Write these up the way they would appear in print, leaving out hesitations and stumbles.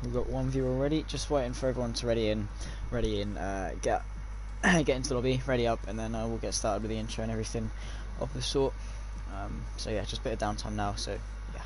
We've got one viewer already, just waiting for everyone to ready in, get into the lobby, ready up, and then we'll get started with the intro and everything of the sort. So yeah, just a bit of downtime now, so yeah.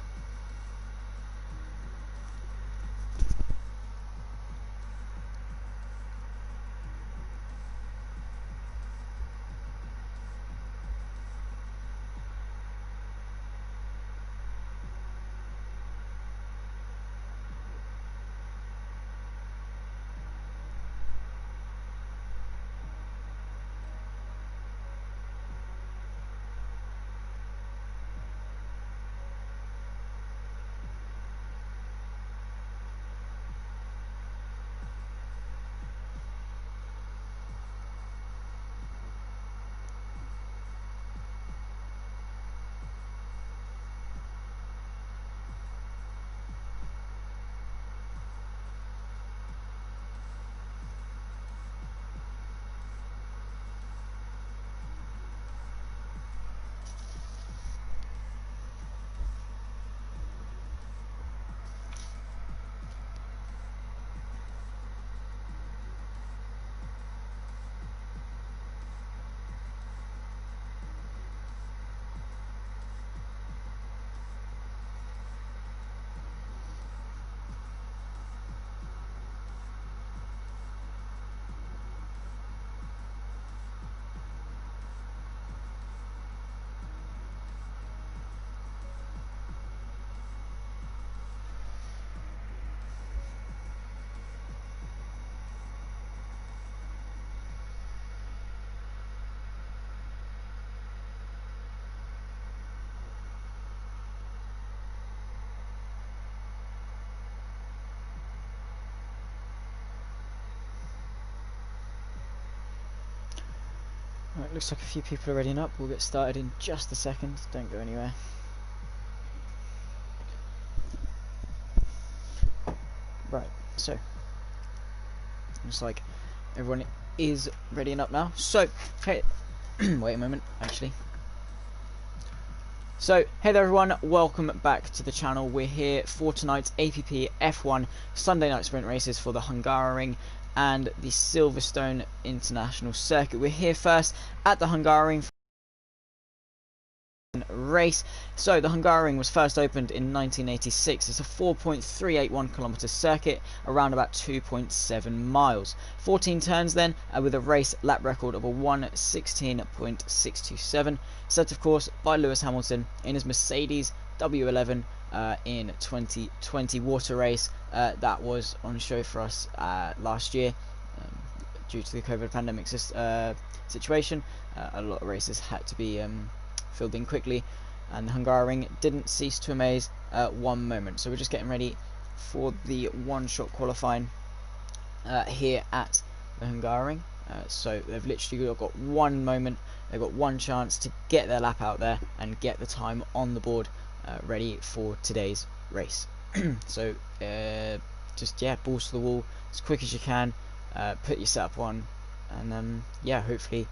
Right, looks like a few people are readying up. We'll get started in just a second. Don't go anywhere. Right, so looks like everyone is readying up now. So, hey, wait a moment, actually. So, hey there everyone, welcome back to the channel. We're here for tonight's APPF1 Sunday night sprint races for the Hungary and the Silverstone International Circuit. We're here first at the Hungary race. So the Hungary was first opened in 1986. It's a 4.381 kilometer circuit, around about 2.7 miles. 14 turns then, with a race lap record of a 1:16.627, set of course by Lewis Hamilton in his Mercedes W11 in 2020 water race that was on show for us last year. Due to the COVID pandemic situation, a lot of races had to be filled in quickly, and the Hungary didn't cease to amaze one moment. So we're just getting ready for the one-shot qualifying here at the Hungary. So they've literally got one moment, they've got one chance to get their lap out there and get the time on the board ready for today's race. So just balls to the wall as quick as you can, put your setup on, and yeah, hopefully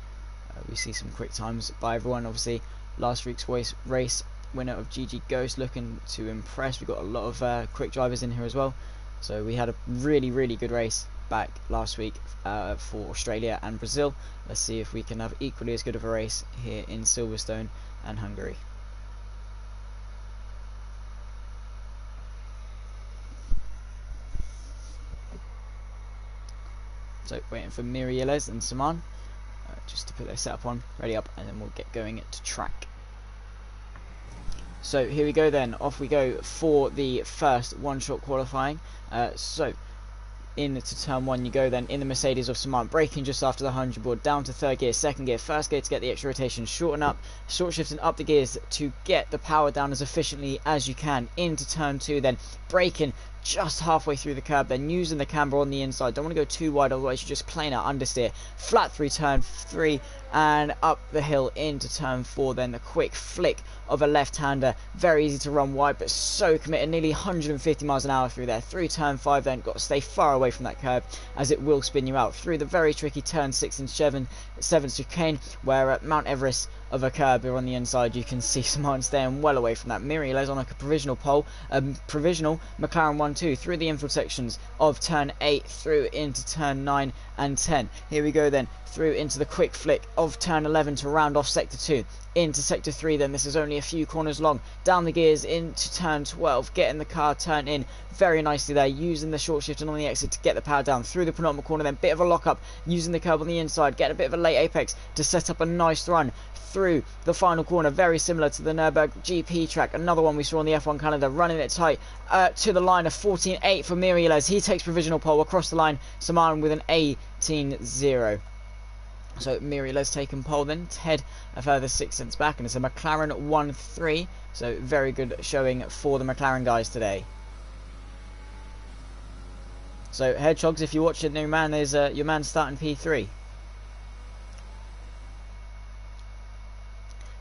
we see some quick times by everyone. Obviously last week's race winner of GG Ghost looking to impress. We've got a lot of quick drivers in here as well, so we had a really good race back last week for Australia and Brazil. Let's see if we can have equally as good of a race here in Silverstone and Hungary. So waiting for Mirieles and Saman just to put their setup on, ready up, and then we'll get going to track. So here we go then, off we go for the first one-shot qualifying. So into turn one you go then in the Mercedes of Saman, braking just after the 100 board, down to third gear, second gear, first gear to get the extra rotation, short shifting up the gears to get the power down as efficiently as you can. Into turn two then, braking just halfway through the curb, then using the camber on the inside. Don't want to go too wide, otherwise you're just plain out understeer. Flat through turn three and up the hill into turn four. Then the quick flick of a left-hander, very easy to run wide, but so committed, nearly 150 miles an hour through there. Through turn five then, got to stay far away from that curb as it will spin you out. Through the very tricky turn six and seven chicane, where Mount Everest of a curb here on the inside. You can see Simon staying well away from that. Mirielez on like a provisional pole, provisional McLaren 1-2 through the infield sections of turn 8 through into turn 9 and 10. Here we go then, through into the quick flick of turn 11 to round off sector 2. Into sector 3 then, this is only a few corners long. Down the gears into turn 12, getting the car turned in very nicely there, using the short shift and on the exit to get the power down. Through the penultimate corner then, bit of a lock up, using the curb on the inside, get a bit of a late apex to set up a nice run through the final corner, very similar to the Nürburgring GP track. Another one we saw on the F1 calendar, running it tight to the line of 14.8 for Mirielez. He takes provisional pole across the line, Saman with an 18.0. So Mirielez taking pole then to head a further 6 cents back, and it's a McLaren 1-3. So very good showing for the McLaren guys today. So Hedgehogs, if you watch it, new man, there's your man starting P3.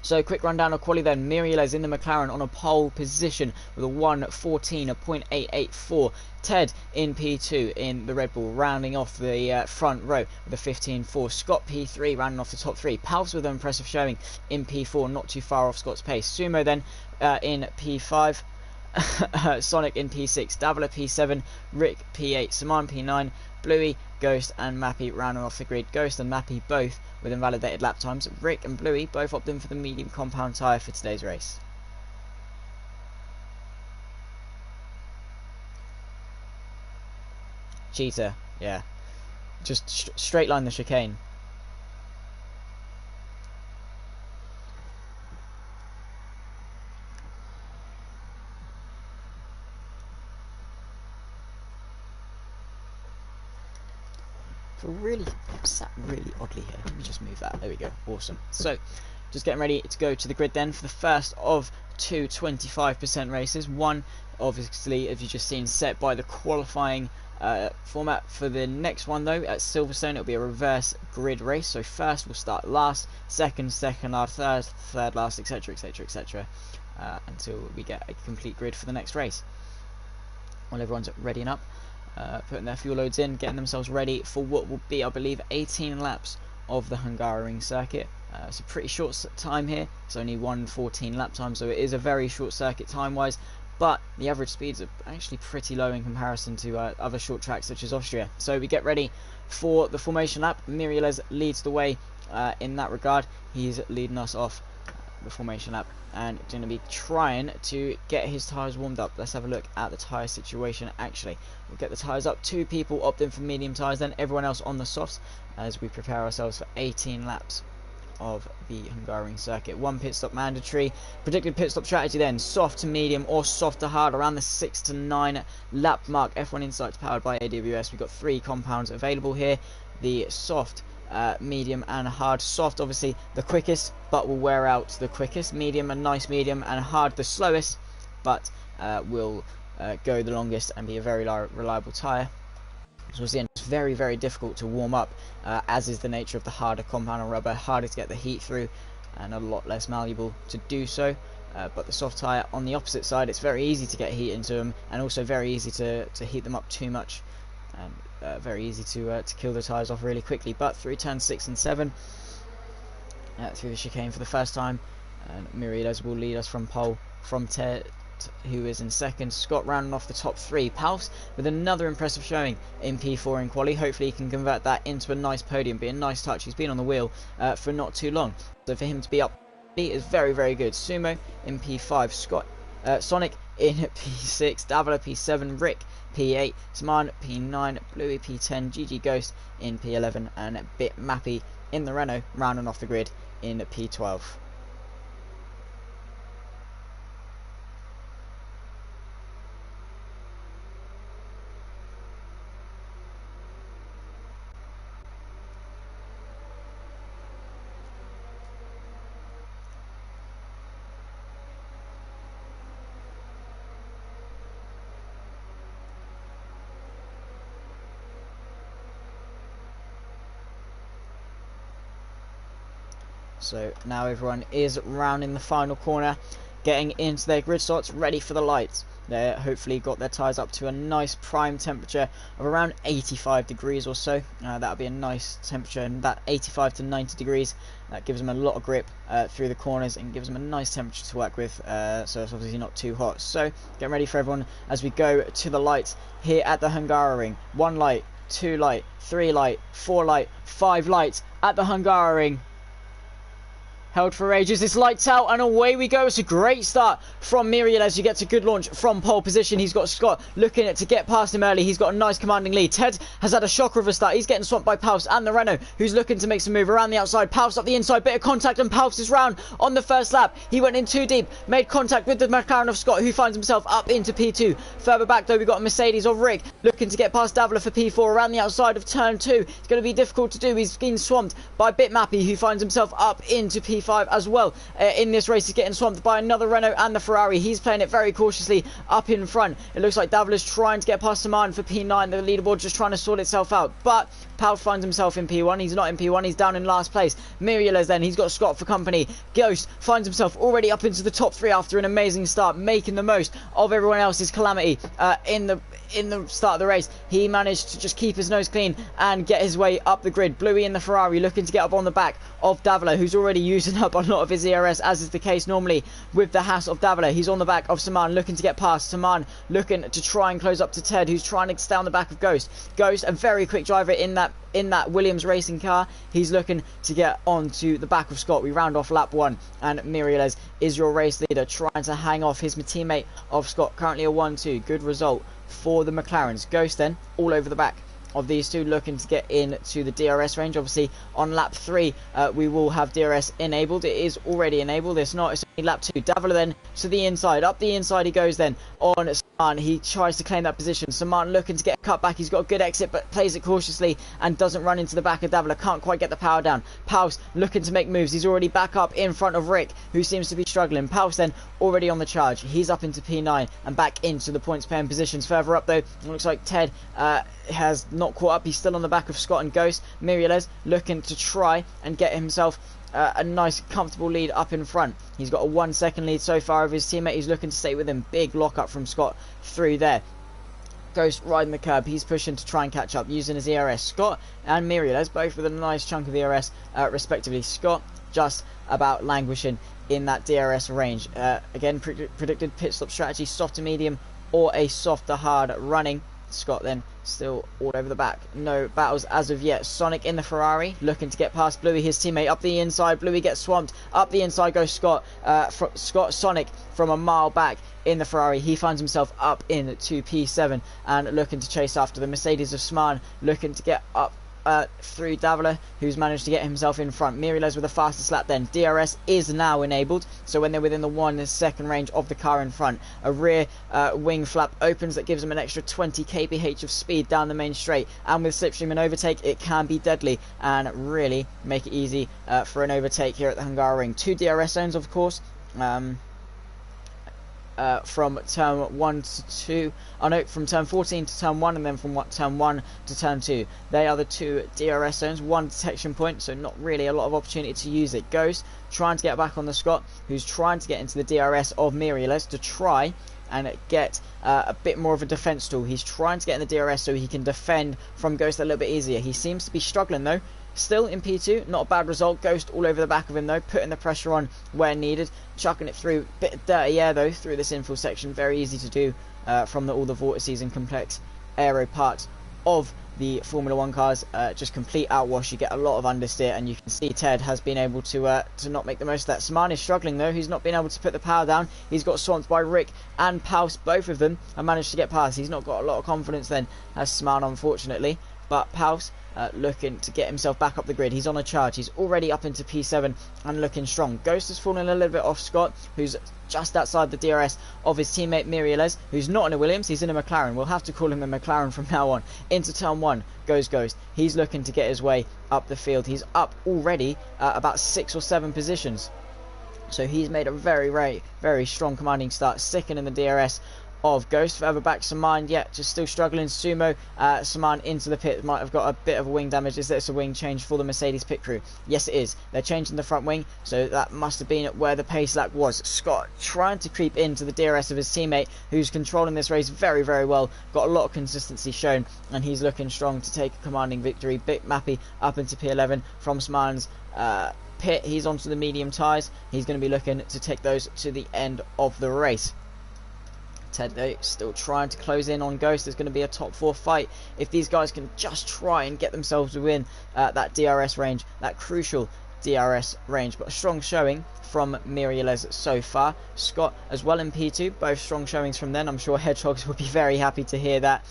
So quick rundown of quali then. Mirielez in the McLaren on a pole position with a 1:14.884. Ted in P2 in the Red Bull, rounding off the front row with a 15.4. Scott P3 rounding off the top 3. Palps with an impressive showing in P4, not too far off Scott's pace. Sumo then in P5. Sonic in P6, Davila P7, Rick P8, Saman P9, Bluey, Ghost and Mappy rounding off the grid. Ghost and Mappy both with invalidated lap times. Rick and Bluey both opting for the medium compound tyre for today's race. Cheater, yeah. Just straight line the chicane. Really sat really oddly here. Let me just move that. There we go. Awesome. So just getting ready to go to the grid then for the first of two 25% races. One obviously, as you've just seen, set by the qualifying format. For the next one though, at Silverstone, it'll be a reverse grid race. So first we'll start last, second last, third last, etc, etc, etc, until we get a complete grid for the next race. While everyone's readying up, putting their fuel loads in, getting themselves ready for what will be, I believe, 18 laps of the Hungary circuit. It's a pretty short time here. It's only 1:14 lap time, so it is a very short circuit time-wise, but the average speeds are actually pretty low in comparison to other short tracks such as Austria. So we get ready for the formation lap. Mirielez leads the way in that regard. He's leading us off the formation lap and going to be trying to get his tyres warmed up. Let's have a look at the tyre situation. Actually, we'll get the tyres up. 2 people opting for medium tyres, then everyone else on the softs as we prepare ourselves for 18 laps of the Hungarian circuit. 1 pit stop mandatory. Predicted pit stop strategy then, soft to medium or soft to hard around the 6 to 9 lap mark. F1 Insights powered by AWS. We've got 3 compounds available here. The soft, medium and hard. Soft obviously the quickest, but will wear out the quickest. Medium and nice medium, and hard the slowest, but will go the longest and be a very reliable tyre. So again, it's very, very difficult to warm up, as is the nature of the harder compound on rubber. Harder to get the heat through and a lot less malleable to do so. But the soft tyre on the opposite side, it's very easy to get heat into them, and also very easy to heat them up too much, and very easy to kill the tyres off really quickly. But through turns 6 and 7, through the chicane for the first time, and Mirielez will lead us from pole from Ted, who is in second. Scott rounding off the top 3. Palps with another impressive showing in P4 in quali. Hopefully he can convert that into a nice podium, be a nice touch. He's been on the wheel for not too long, so for him to be up is very, very good. Sumo in P5, Scott, Sonic in P6, Davila P7, Rick P8, Saman P9, Bluey P10, GG Ghost in P11, and Bit Mappy in the Renault rounding off the grid in P12. So now everyone is rounding the final corner, getting into their grid slots, ready for the lights. They hopefully got their tyres up to a nice prime temperature of around 85 degrees or so. That would be a nice temperature, and that 85 to 90 degrees, that gives them a lot of grip through the corners and gives them a nice temperature to work with, so it's obviously not too hot. So get ready for everyone as we go to the lights here at the Hungaroring. 1 light, 2 light, 3 light, 4 light, 5 lights at the Hungaroring. Held for ages, it's lights out and away we go. It's a great start from Muriel as you get a good launch from pole position. He's got Scott looking to get past him early. He's got a nice commanding lead. Ted has had a shocker of a start. He's getting swamped by Paus and the Renault, who's looking to make some move around the outside. Paus up the inside, bit of contact, and Paus is round on the first lap. He went in too deep, made contact with the McLaren of Scott, who finds himself up into P2. Further back though, we've got a Mercedes of Rick looking to get past Davila for P4 around the outside of turn 2. It's going to be difficult to do. He's been swamped by Bitmappy, who finds himself up into P5 as well. In this race, he's getting swamped by another Renault and the Ferrari. He's playing it very cautiously up in front. It looks like Davila's trying to get past Saman for P9. The leaderboard just trying to sort itself out. But Paul finds himself in P1. He's not in P1. He's down in last place. Muriel then. He's got Scott for company. Ghost finds himself already up into the top 3 after an amazing start, making the most of everyone else's calamity in the start of the race. He managed to just keep his nose clean and get his way up the grid. Bluey in the Ferrari looking to get up on the back of Davila, who's already using up a lot of his ERS, as is the case normally with the Haas of Davila. He's on the back of Saman looking to get past. Saman looking to try and close up to Ted, who's trying to stay on the back of Ghost. Ghost, a very quick driver in that Williams racing car. He's looking to get onto the back of Scott. We round off lap 1 and Muriel is your race leader, trying to hang off his teammate of Scott. Currently a 1-2. Good result for the McLarens. Ghost then all over the back of these two, looking to get into the DRS range. Obviously on lap 3 we will have DRS enabled. It is already enabled. It's not. It's only lap 2. Davila then to the inside. Up the inside he goes then on Saman. He tries to claim that position. Saman looking to get a cut back. He's got a good exit but plays it cautiously and doesn't run into the back of Davila. Can't quite get the power down. Paus looking to make moves. He's already back up in front of Rick, who seems to be struggling. Paus then already on the charge. He's up into P9 and back into the points paying positions. Further up though, it looks like Ted has not caught up. He's still on the back of Scott and Ghost. Muriel looking to try and get himself a nice comfortable lead up in front. He's got a 1 second lead so far of his teammate. He's looking to stay with him. Big lock up from Scott through there. Ghost riding the curb. He's pushing to try and catch up using his ERS. Scott and Muriel both with a nice chunk of ERS respectively. Scott just about languishing in that DRS range. Again, predicted pit stop strategy, soft to medium or a soft to hard running. Scott then still all over the back. No battles as of yet. Sonic in the Ferrari looking to get past Bluey, his teammate, up the inside. Bluey gets swamped. Up the inside goes Scott. Sonic from a mile back in the Ferrari. He finds himself up into P7 and looking to chase after the Mercedes of Sman, looking to get up through Davila, who's managed to get himself in front. Muriel with the fastest lap then. DRS is now enabled, so when they're within the 1 second range of the car in front, a rear wing flap opens that gives them an extra 20 kph of speed down the main straight, and with slipstream and overtake it can be deadly and really make it easy for an overtake here at the Hungaroring. 2 DRS zones of course, from turn 1 to 2, from turn 14 to turn 1, and then from turn 1 to turn 2. They are the 2 DRS zones, 1 detection point, so not really a lot of opportunity to use it. Ghost trying to get back on the Scott, who's trying to get into the DRS of Muriel to try and get a bit more of a defense tool. He's trying to get in the DRS so he can defend from Ghost a little bit easier. He seems to be struggling though. Still in P2, not a bad result. Ghost all over the back of him though, putting the pressure on where needed, chucking it through. Bit of dirty air though through this infill section, very easy to do from all the vortices and complex aero parts of the Formula 1 cars. Just complete outwash. You get a lot of understeer, and you can see Ted has been able to not make the most of that. Saman is struggling though. He's not been able to put the power down. He's got swamped by Rick and Paus. Both of them have managed to get past. He's not got a lot of confidence then as Saman, unfortunately, but Paus looking to get himself back up the grid. He's on a charge. He's already up into P7 and looking strong. Ghost has fallen a little bit off Scott, who's just outside the DRS of his teammate Muriel, who's not in a Williams. He's in a McLaren. We'll have to call him a McLaren from now on. Into turn 1 goes Ghost. He's looking to get his way up the field. He's up already about 6 or 7 positions. So he's made a very, very, very strong commanding start, second in the DRS of Ghost. Further back, Saman, yeah, just still struggling. Sumo, Saman into the pit, might have got a bit of a wing damage. Is this a wing change for the Mercedes pit crew? Yes, it is. They're changing the front wing, so that must have been where the pace lag was. Scott trying to creep into the DRS of his teammate, who's controlling this race very, very well. Got a lot of consistency shown, and he's looking strong to take a commanding victory. Bit Mappy up into P11 from Saman's pit. He's onto the medium tyres. He's going to be looking to take those to the end of the race. Ted though still trying to close in on Ghost. There's going to be a top 4 fight if these guys can just try and get themselves within that DRS range, that crucial DRS range. But a strong showing from Miriales so far. Scott as well in P2, both strong showings from them. I'm sure Hedgehogs would be very happy to hear that.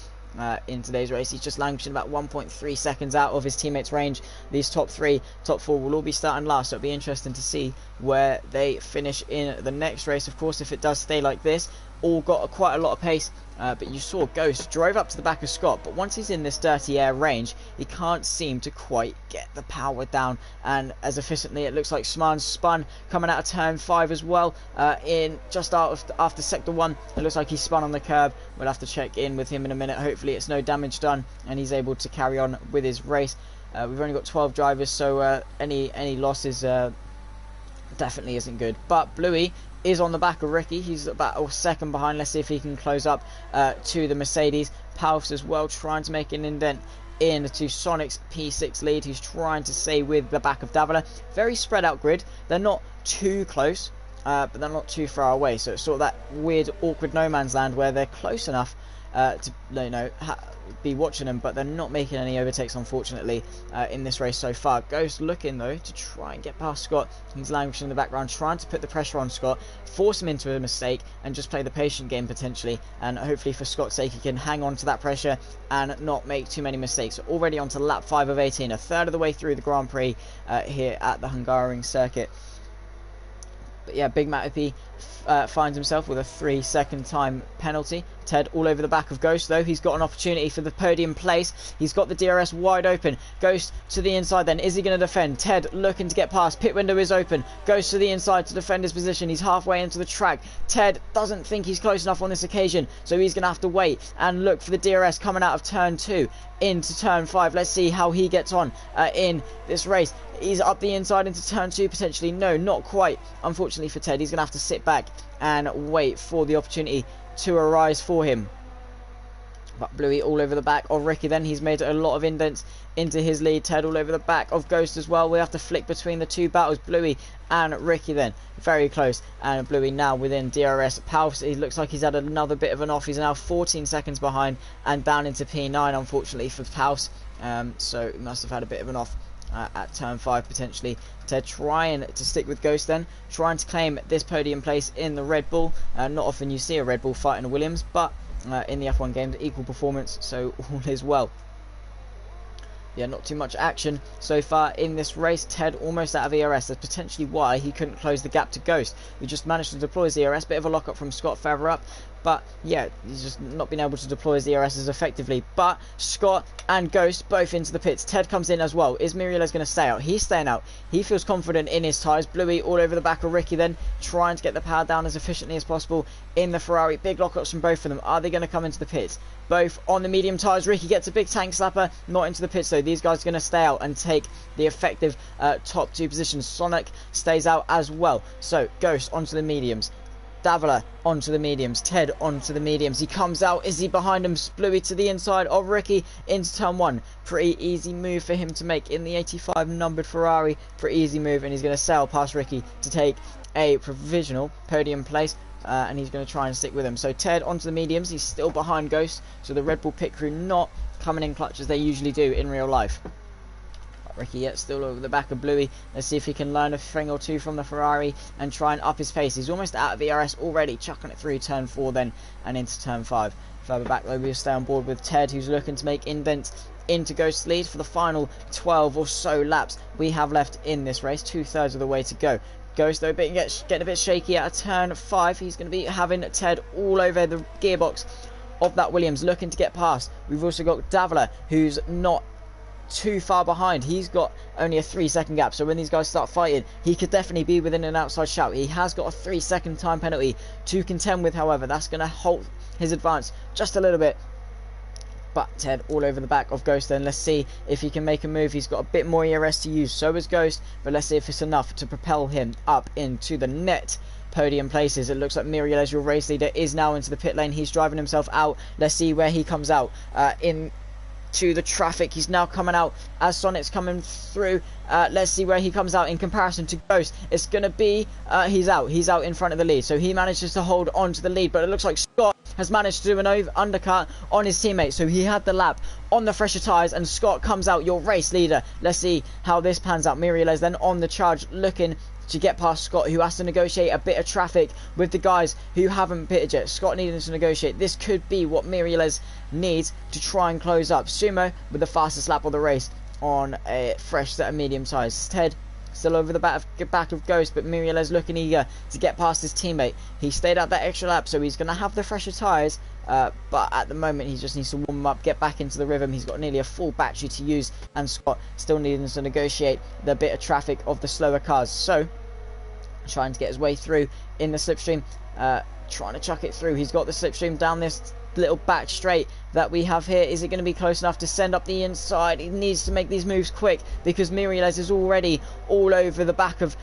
In today's race, he's just languishing about 1.3 seconds out of his teammates' range. These top 3, top 4 will all be starting last, so it'll be interesting to see where they finish in the next race. Of course, if it does stay like this, all got quite a lot of pace, but you saw Ghost drove up to the back of Scott, but once he's in this dirty air range, he can't seem to quite get the power down and as efficiently. It looks like Sman's spun coming out of turn 5 as well, in just after sector 1. It looks like he spun on the curb. We'll have to check in with him in a minute. Hopefully it's no damage done and he's able to carry on with his race. We've only got 12 drivers, so any losses definitely isn't good. But Bluey is on the back of Ricky. He's about a second behind. Let's see if he can close up to the Mercedes. Palfs as well, trying to make an indent into Sonic's P6 lead. He's trying to stay with the back of Davila. Very spread out grid. They're not too close, but they're not too far away. So it's sort of that weird, awkward no man's land where they're close enough to be watching them, but they're not making any overtakes, unfortunately, in this race so far. Ghost looking though to try and get past Scott. He's languishing in the background, trying to put the pressure on Scott, force him into a mistake, and just play the patient game potentially. And hopefully, for Scott's sake, he can hang on to that pressure and not make too many mistakes. So already on to lap 5 of 18, a third of the way through the Grand Prix here at the Hungarian circuit. But yeah, Big Mappy finds himself with a 3-second time penalty. Ted all over the back of Ghost though. He's got an opportunity for the podium place. He's got the DRS wide open. Ghost to the inside then. Is he going to defend? Ted looking to get past. Pit window is open. Goes to the inside to defend his position. He's halfway into the track. Ted doesn't think he's close enough on this occasion, so he's going to have to wait and look for the DRS coming out of turn 2 into turn 5. Let's see how he gets on in this race. He's up the inside into turn 2 potentially. No, not quite. Unfortunately for Ted, he's going to have to sit back and wait for the opportunity to arise for him. But Bluey all over the back of Ricky then. He's made a lot of indents into his lead. Ted all over the back of Ghost as well. We have to flick between the two battles, Bluey and Ricky then. Very close. And Bluey now within DRS. Palfs, he looks like he's had another bit of an off. He's now 14 seconds behind and down into P9, unfortunately, for Palfs. So he must have had a bit of an off at turn 5 potentially. Ted trying to stick with Ghost then, trying to claim this podium place in the Red Bull. Not often you see a Red Bull fighting a Williams, but in the F1 games, equal performance, so all is well. Yeah, not too much action so far in this race. Ted almost out of ERS. That's potentially why he couldn't close the gap to Ghost, who just managed to deploy his ERS. Bit of a lock-up from Scott further up. But yeah, he's just not been able to deploy his ERS as effectively. But Scott and Ghost both into the pits. Ted comes in as well. Is Miriales going to stay out? He's staying out. He feels confident in his tyres. Bluey all over the back of Ricky then, trying to get the power down as efficiently as possible in the Ferrari. Big lockups from both of them. Are they going to come into the pits? Both on the medium tyres. Ricky gets a big tank slapper. Not into the pits though. These guys are going to stay out and take the effective top 2 positions. Sonic stays out as well. So Ghost onto the mediums. Davila onto the mediums. Ted onto the mediums. He comes out. Is he behind him? Bluey to the inside of Ricky into turn 1. Pretty easy move for him to make in the 85 numbered Ferrari. Pretty easy move, and he's going to sail past Ricky to take a provisional podium place. And he's going to try and stick with him. So Ted onto the mediums. He's still behind Ghost. So the Red Bull pit crew not coming in clutch as they usually do in real life. Ricky yet still over the back of Bluey. Let's see if he can learn a thing or two from the Ferrari and try and up his pace. He's almost out of ERS already, chucking it through turn 4 then and into turn 5. Further back though, we'll stay on board with Ted, who's looking to make indents into Ghost's lead for the final 12 or so laps we have left in this race. 2/3 of the way to go. Ghost though getting a bit shaky out of turn 5. He's going to be having Ted all over the gearbox of that Williams, looking to get past. We've also got Davila, who's not too far behind. He's got only a 3-second gap, so when these guys start fighting, he could definitely be within an outside shout. He has got a 3-second time penalty to contend with, however. That's going to halt his advance just a little bit. But Ted all over the back of Ghost then. Let's see if he can make a move. He's got a bit more ERS to use, so is Ghost, but let's see if it's enough to propel him up into the net podium places. It looks like Miriel, your race leader, is now into the pit lane. He's driving himself out. Let's see where he comes out into the traffic. He's now coming out as Sonic's coming through. Let's see where he comes out in comparison to Ghost. It's going to be, he's out in front of the lead. So he manages to hold on to the lead, but it looks like Scott has managed to do an undercut on his teammate. So he had the lap on the fresher tyres, and Scott comes out, your race leader. Let's see how this pans out. Miriel is then on the charge, looking to get past Scott, who has to negotiate a bit of traffic with the guys who haven't pitted yet. Scott needing to negotiate. This could be what Mirielez needs to try and close up. Sumo with the fastest lap of the race on a fresh set of medium size. Ted still over the back of Ghost, but Mirielez looking eager to get past his teammate. He stayed out that extra lap, so he's going to have the fresher tyres, but at the moment he just needs to warm up, get back into the rhythm. He's got nearly a full battery to use, and Scott still needing to negotiate the bit of traffic of the slower cars. So trying to get his way through in the slipstream, trying to chuck it through. He's got the slipstream down this little back straight that we have here. Is it going to be close enough to send up the inside? He needs to make these moves quick, because Mirielez is already all over the back of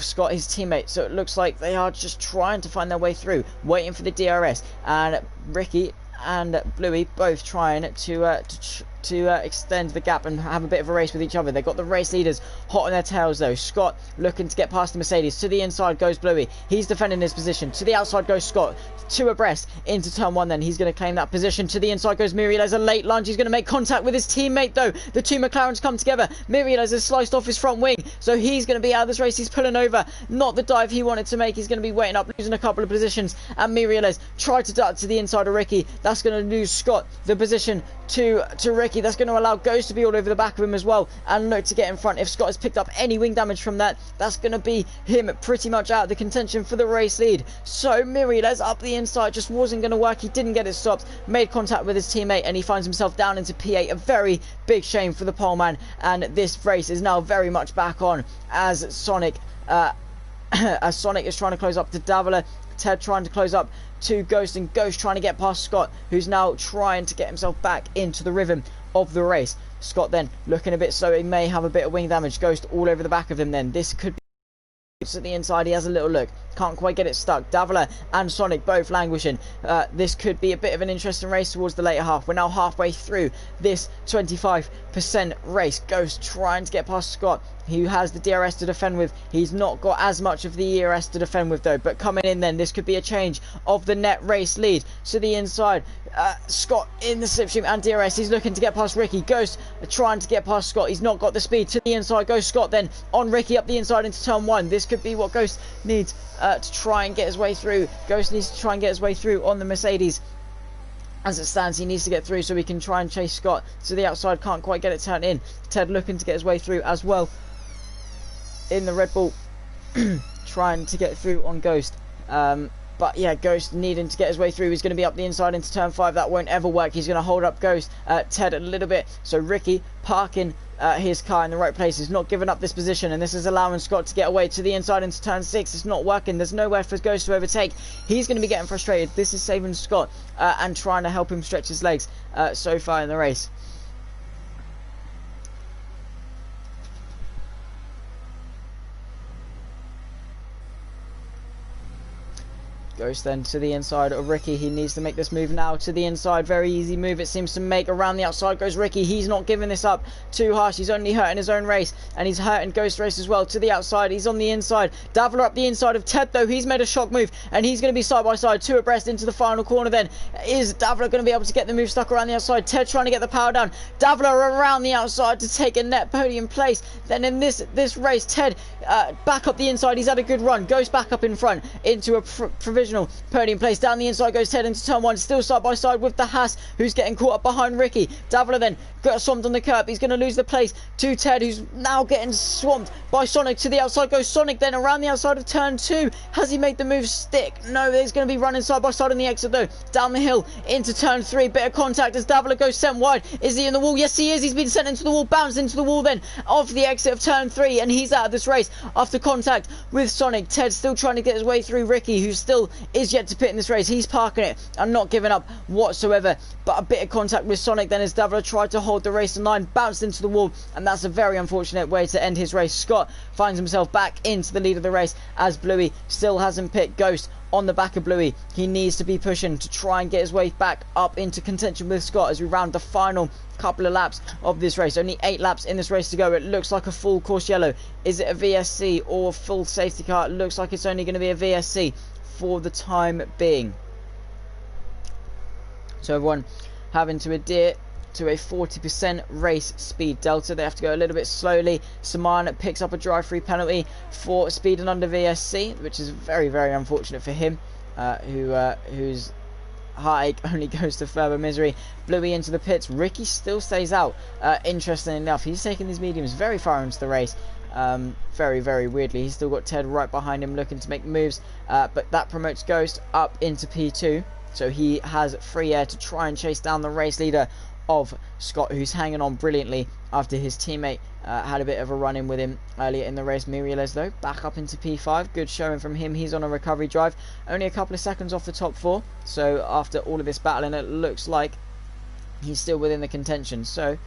Scott, his teammate. So it looks like they are just trying to find their way through, waiting for the DRS, and Ricky and Bluey both trying to extend the gap and have a bit of a race with each other. They've got the race leaders hot on their tails though. Scott looking to get past the Mercedes. To the inside goes Bluey. He's defending his position. To the outside goes Scott. Two abreast into turn one then. He's going to claim that position. To the inside goes Mirielez. A late lunge. He's going to make contact with his teammate though. The two McLarens come together. Mirielez has sliced off his front wing, so he's going to be out of this race. He's pulling over. Not the dive he wanted to make. He's going to be waiting up, losing a couple of positions. And Mirielez tried to duck to the inside of Ricky. That's going to lose Scott the position to Ricky. That's going to allow Ghost to be all over the back of him as well, and look to get in front. If Scott has picked up any wing damage from that, that's going to be him pretty much out of the contention for the race lead. So Mirielez up the inside just wasn't going to work. He didn't get it stopped, made contact with his teammate, and he finds himself down into P8. A very big shame for the pole man, and this race is now very much back on as Sonic is trying to close up to Davila. Ted trying to close up to Ghost, and Ghost trying to get past Scott, who's now trying to get himself back into the rhythm of the race. Scott then looking a bit slow. He may have a bit of wing damage. Ghost all over the back of him then. This could be to the inside. He has a little look, can't quite get it stuck. Davila and Sonic both languishing. This could be a bit of an interesting race towards the later half. We're now halfway through this 25% race. Ghost trying to get past Scott, who has the DRS to defend with. He's not got as much of the ERS to defend with though, but coming in then, this could be a change of the net race lead. To the inside, Scott in the slipstream and DRS. He's looking to get past Ricky. Ghost trying to get past Scott. He's not got the speed. To the inside goes Scott then on Ricky up the inside into turn one. This could be what Ghost needs to try and get his way through. Ghost needs to try and get his way through on the Mercedes. As it stands, he needs to get through so he can try and chase Scott to the outside. Can't quite get it turned in. Ted looking to get his way through as well in the Red Bull, trying to get through on Ghost. But yeah, Ghost needing to get his way through. He's going to be up the inside into turn 5. That won't ever work. He's going to hold up Ghost, Ted a little bit. So Ricky parking his car in the right place. He's not giving up this position, and this is allowing Scott to get away to the inside into turn 6. It's not working. There's nowhere for Ghost to overtake. He's going to be getting frustrated. This is saving Scott and trying to help him stretch his legs so far in the race. Ghost then to the inside of Ricky. He needs to make this move now to the inside. Very easy move it seems to make. Around the outside goes Ricky. He's not giving this up too harsh. He's only hurting his own race, and he's hurting Ghost race as well. To the outside, he's on the inside. Davila up the inside of Ted though. He's made a shock move, and he's going to be side by side, two abreast into the final corner then. Is Davila going to be able to get the move stuck around the outside? Ted trying to get the power down. Davila around the outside to take a net podium place. Then in this race, Ted back up the inside. He's had a good run. Ghost back up in front into a provisional podium place. Down the inside goes Ted into turn 1, still side by side with the Haas, who's getting caught up behind Ricky. Davila then got swamped on the curb. He's going to lose the place to Ted, who's now getting swamped by Sonic. To the outside goes Sonic, then around the outside of turn 2. Has he made the move stick? No, he's going to be running side by side on the exit though. Down the hill into turn 3. Bit of contact as Davila goes sent wide. Is he in the wall? Yes, he is. He's been sent into the wall, bounced into the wall then off the exit of turn 3, and he's out of this race after contact with Sonic. Ted still trying to get his way through Ricky, who still is yet to pit in this race. He's parking it and not giving up whatsoever, but a bit of contact with Sonic then as Davila tried to hold the race in line, bounced into the wall, and that's a very unfortunate way to end his race. Scott finds himself back into the lead of the race as Bluey still hasn't pit. Ghost on the back of Bluey. He needs to be pushing to try and get his way back up into contention with Scott as we round the final couple of laps of this race. Only 8 laps in this race to go. It looks like a full course yellow. Is it a VSC or full safety car? It looks like it's only going to be a VSC for the time being. So everyone having to adhere to a 40% race speed delta. They have to go a little bit slowly. Saman picks up a drive-free penalty for speeding under VSC, which is very, very unfortunate for him, whose heartache only goes to further misery. Bluey into the pits. Ricky still stays out. Interesting enough, he's taking these mediums very far into the race. Very, very weirdly. He's still got Ted right behind him looking to make moves, but that promotes Ghost up into P2. So he has free air to try and chase down the race leader of Scott, who's hanging on brilliantly after his teammate had a bit of a run-in with him earlier in the race. Miriles, though, back up into P5. Good showing from him. He's on a recovery drive. Only a couple of seconds off the top 4. So after all of this battling, it looks like he's still within the contention. So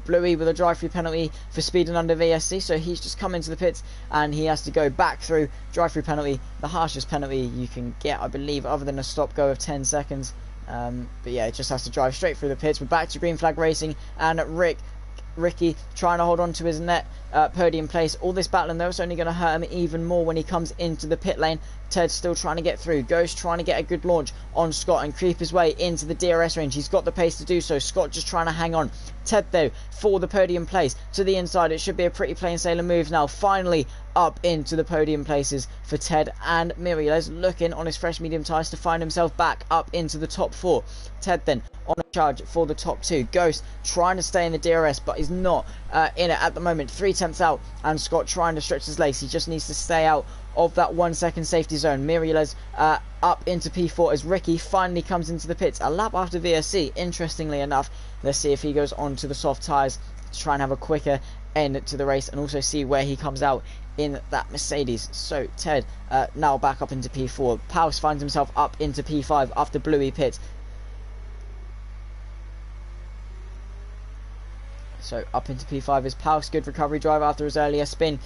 Bluey with a drive-through penalty for speeding under VSC. So he's just come into the pits and he has to go back through drive-through penalty. The harshest penalty you can get, I believe, other than a stop-go of 10 seconds. But yeah, it just has to drive straight through the pits. We're back to Green Flag Racing and Ricky trying to hold on to his net podium place. All this battling though, it's only going to hurt him even more when he comes into the pit lane. Ted's still trying to get through. Ghost trying to get a good launch on Scott and creep his way into the DRS range. He's got the pace to do so. Scott just trying to hang on. Ted though for the podium place to the inside. It should be a pretty plain sailing move now. Finally up into the podium places for Ted, and Miriles looking on his fresh medium tyres to find himself back up into the top 4. Ted then on a charge for the top 2. Ghost trying to stay in the DRS, but he's not in it at the moment. 3/10 out, and Scott trying to stretch his legs. He just needs to stay out of that 1 second safety zone. Miriles up into P4 as Ricky finally comes into the pits a lap after VSC. Interestingly enough, let's see if he goes on to the soft tyres to try and have a quicker end to the race, and also see where he comes out in that Mercedes. So Ted now back up into P4. Paus finds himself up into P5 after Bluey pits. So up into P5 is Paus. Good recovery drive after his earlier spin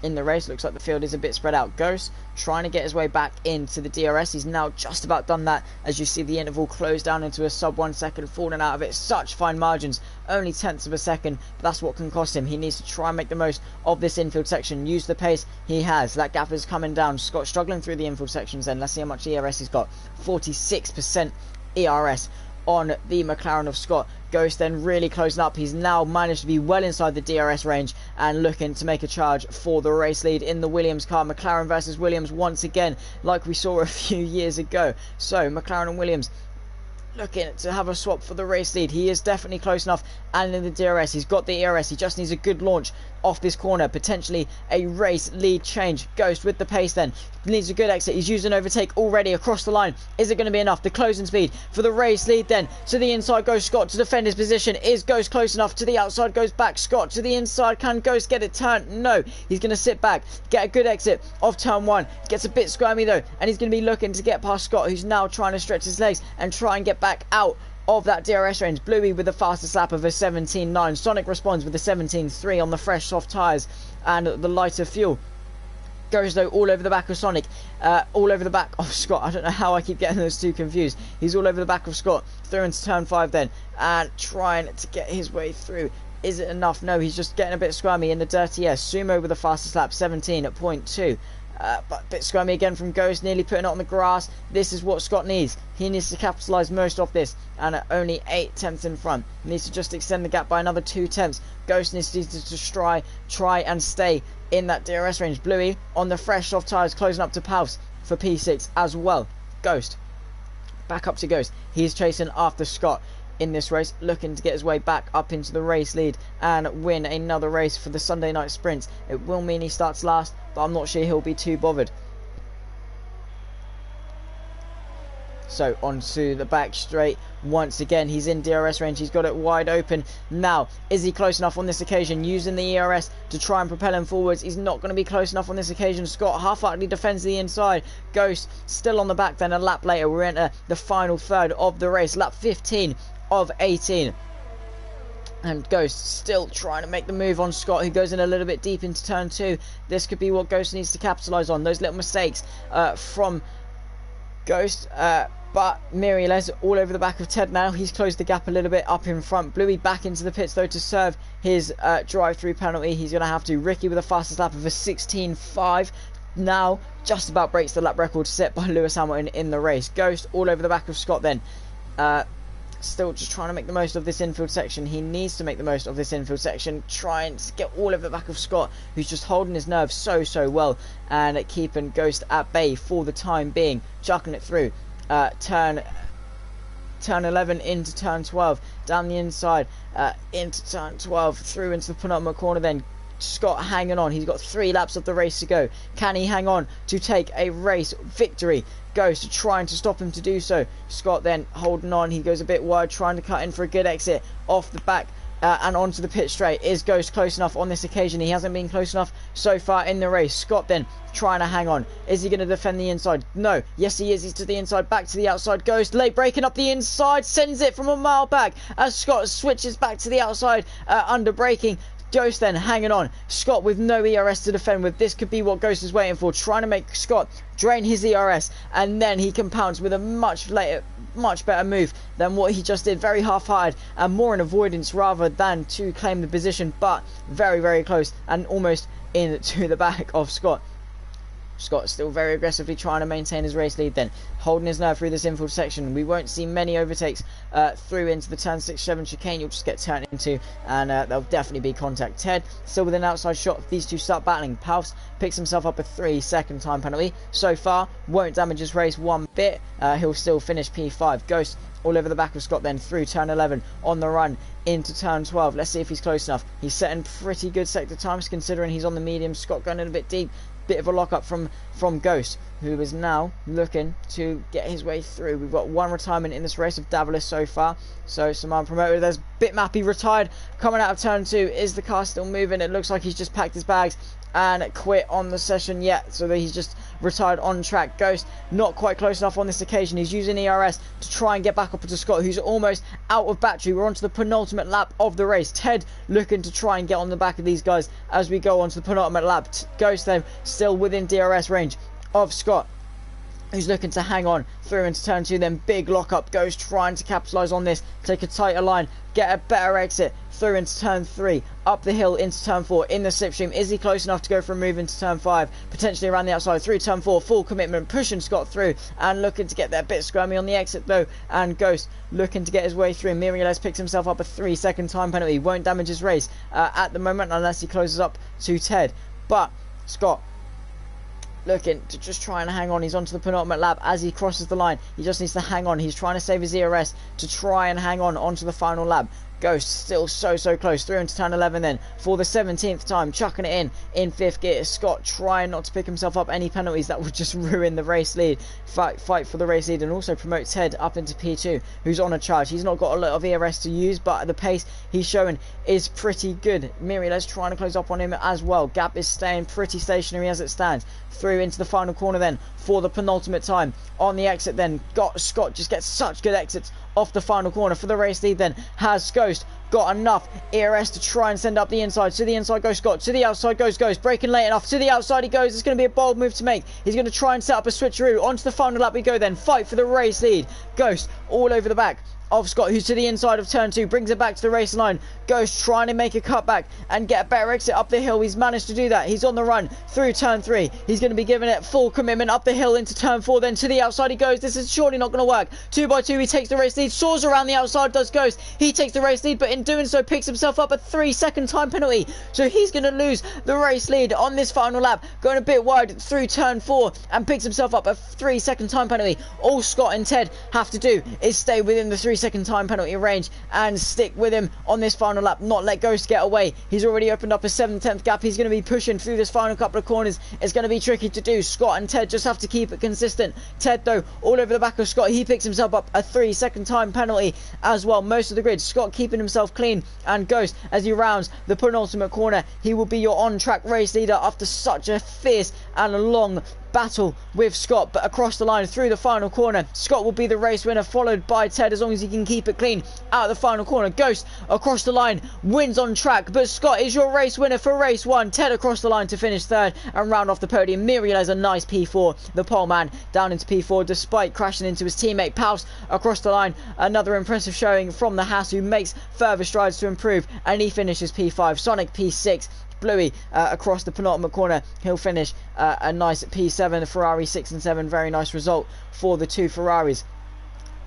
in the race. Looks like the field is a bit spread out. Ghost trying to get his way back into the DRS. He's now just about done that as you see the interval close down into a sub 1 second, falling out of it. Such fine margins, only tenths of a second, but that's what can cost him. He needs to try and make the most of this infield section, use the pace he has. That gap is coming down. Scott struggling through the infield sections then. Let's see how much ERS he's got. 46% ERS on the McLaren of Scott. Ghost then really closing up. He's now managed to be well inside the DRS range and looking to make a charge for the race lead in the Williams car. McLaren versus Williams once again, like we saw a few years ago. So McLaren and Williams looking to have a swap for the race lead. He is definitely close enough, and in the DRS he's got the ERS. He just needs a good launch off this corner, potentially a race lead change. Ghost with the pace then, needs a good exit. He's used an overtake already across the line. Is it going to be enough? The closing speed for the race lead then. To the inside goes Scott to defend his position. Is Ghost close enough? To the outside goes back Scott. To the inside, can Ghost get it turned? No, he's going to sit back, get a good exit off turn 1. Gets a bit squirmy though, and he's going to be looking to get past Scott, who's now trying to stretch his legs and try and get back out of that DRS range. Bluey with the fastest lap of a 17.9. Sonic responds with a 17.3 on the fresh soft tyres and the lighter fuel. Goes though all over the back of Sonic, all over the back of Scott. I don't know how I keep getting those two confused. He's all over the back of Scott, through into turn 5 then, and trying to get his way through. Is it enough? No, he's just getting a bit squirmy in the dirty air. Sumo with the fastest lap, 17.2. But a bit scrummy again from Ghost, nearly putting it on the grass. This is what Scott needs. He needs to capitalise most off this, and at only 8 tenths in front. He needs to just extend the gap by another 2 tenths. Ghost needs to just try and stay in that DRS range. Bluey on the fresh soft tyres, closing up to Paus for P6 as well. Ghost back up to Ghost. He's chasing after Scott. in this race, looking to get his way back up into the race lead and win another race for the Sunday night sprints. It will mean he starts last, but I'm not sure he'll be too bothered. So onto the back straight once again. He's in DRS range. He's got it wide open. Now, is he close enough on this occasion? Using the ERS to try and propel him forwards. He's not going to be close enough on this occasion. Scott half-heartedly defends the inside. Ghost still on the back. Then a lap later, we're into the final third of the race. Lap 15 of 18. And Ghost still trying to make the move on Scott, who goes in a little bit deep into turn 2. This could be what Ghost needs to capitalise on. Those little mistakes from Ghost. But Miriales all over the back of Ted now. He's closed the gap a little bit up in front. Bluey back into the pits though to serve his drive-through penalty. He's going to have to. Ricky with the fastest lap of a 16.5. Now just about breaks the lap record set by Lewis Hamilton in the race. Ghost all over the back of Scott then. Still just trying to make the most of this infield section. He needs to make the most of this infield section. Trying to get all over the back of Scott, who's just holding his nerve so well. And keeping Ghost at bay for the time being. Chucking it through. Turn 11 into turn 12, down the inside, into turn 12, through into the penultimate corner then. Scott hanging on. He's got 3 laps of the race to go. Can he hang on to take a race victory? Ghost trying to stop him to do so. Scott then holding on. He goes a bit wide, trying to cut in for a good exit off the back. And onto the pit straight. Is Ghost close enough on this occasion? He hasn't been close enough so far in the race. Scott then trying to hang on. Is he going to defend the inside? No. Yes, he is. He's to the inside. Back to the outside. Ghost late breaking up the inside. Sends it from a mile back as Scott switches back to the outside under braking. Ghost then hanging on. Scott with no ERS to defend with. This could be what Ghost is waiting for. Trying to make Scott drain his ERS. And then he compounds with a much better move than what he just did. Very half-hearted and more in avoidance rather than to claim the position. But very close and almost into the back of Scott. Scott still very aggressively trying to maintain his race lead then. Holding his nerve through this infield section. We won't see many overtakes through into the turn 6-7 chicane. You'll just get turned into and there'll definitely be contact. Ted still with an outside shot. These two start battling. Palfs picks himself up a 3-second time penalty. So far, won't damage his race one bit. He'll still finish P5. Ghost all over the back of Scott then through turn 11 on the run into turn 12. Let's see if he's close enough. He's setting pretty good sector times considering he's on the medium. Scott going in a bit deep. Bit of a lock-up from Ghost, who is now looking to get his way through. We've got 1 retirement in this race of Davalis so far. So some unpromoted. There's Bitmappy retired. Coming out of turn 2. Is the car still moving? It looks like he's just packed his bags and quit on the session yet. So that he's just retired on track. Ghost not quite close enough on this occasion. He's using ERS to try and get back up to Scott, who's almost out of battery. We're on to the penultimate lap of the race. Ted looking to try and get on the back of these guys as we go on to the penultimate lap. Ghost then still within DRS range of Scott, who's looking to hang on through into turn 2. Then big lock up. Ghost trying to capitalise on this, take a tighter line, get a better exit through into turn 3, up the hill into turn 4 in the slipstream. Is he close enough to go for a move into turn 5, potentially around the outside through turn 4? Full commitment, pushing Scott through and looking to get there. Bit squirmy on the exit though, and Ghost looking to get his way through. Miriales picks himself up a 3-second time penalty. Won't damage his race at the moment unless he closes up to Ted. But Scott looking to just try and hang on. He's onto the penultimate lap as he crosses the line. He just needs to hang on. He's trying to save his ERS to try and hang on onto the final lap. Ghost still so close through into turn 11 then for the 17th time, chucking it in 5th gear. Scott trying not to pick himself up any penalties that would just ruin the race lead. Fight for the race lead and also promote Ted up into P2, who's on a charge. He's not got a lot of ERS to use, but the pace he's showing is pretty good. Miriales trying to close up on him as well. Gap is staying pretty stationary as it stands. Through into the final corner then for the penultimate time. On the exit then, Scott just gets such good exits off the final corner for the race lead then. Has Ghost got enough ERS to try and send up the inside? To the inside goes Scott, to the outside goes Ghost, breaking late enough, to the outside he goes. It's going to be a bold move to make. He's going to try and set up a switcheroo. Onto the final lap we go then, fight for the race lead. Ghost all over the back of Scott, who's to the inside of turn 2, brings it back to the race line. Ghost trying to make a cutback and get a better exit up the hill. He's managed to do that. He's on the run through turn 3. He's going to be giving it full commitment up the hill into turn 4. Then to the outside he goes. This is surely not going to work. 2 by 2 he takes the race lead. Soars around the outside does Ghost. He takes the race lead, but in doing so picks himself up a 3-second time penalty. So he's going to lose the race lead on this final lap. Going a bit wide through turn 4 and picks himself up a 3-second time penalty. All Scott and Ted have to do is stay within the 3 3-second time penalty range and stick with him on this final lap, not let Ghost get away. He's already opened up a 7/10 gap. He's going to be pushing through this final couple of corners. It's going to be tricky to do. Scott and Ted just have to keep it consistent. Ted, though, all over the back of Scott. He picks himself up a 3-second time penalty as well. Most of the grid, Scott keeping himself clean, and Ghost, as he rounds the penultimate corner, he will be your on-track race leader after such a fierce and long battle with Scott. But across the line through the final corner, Scott will be the race winner, followed by Ted, as long as he can keep it clean out of the final corner. Ghost across the line wins on track, but Scott is your race winner for race 1. Ted across the line to finish third and round off the podium. Muriel has a nice P4, the pole man down into P4 despite crashing into his teammate Paus across the line. Another impressive showing from the Haas, who makes further strides to improve, and he finishes P5. Sonic P6. Bluey across the penultimate corner, he'll finish a nice P7. Ferrari 6 and 7, very nice result for the two Ferraris.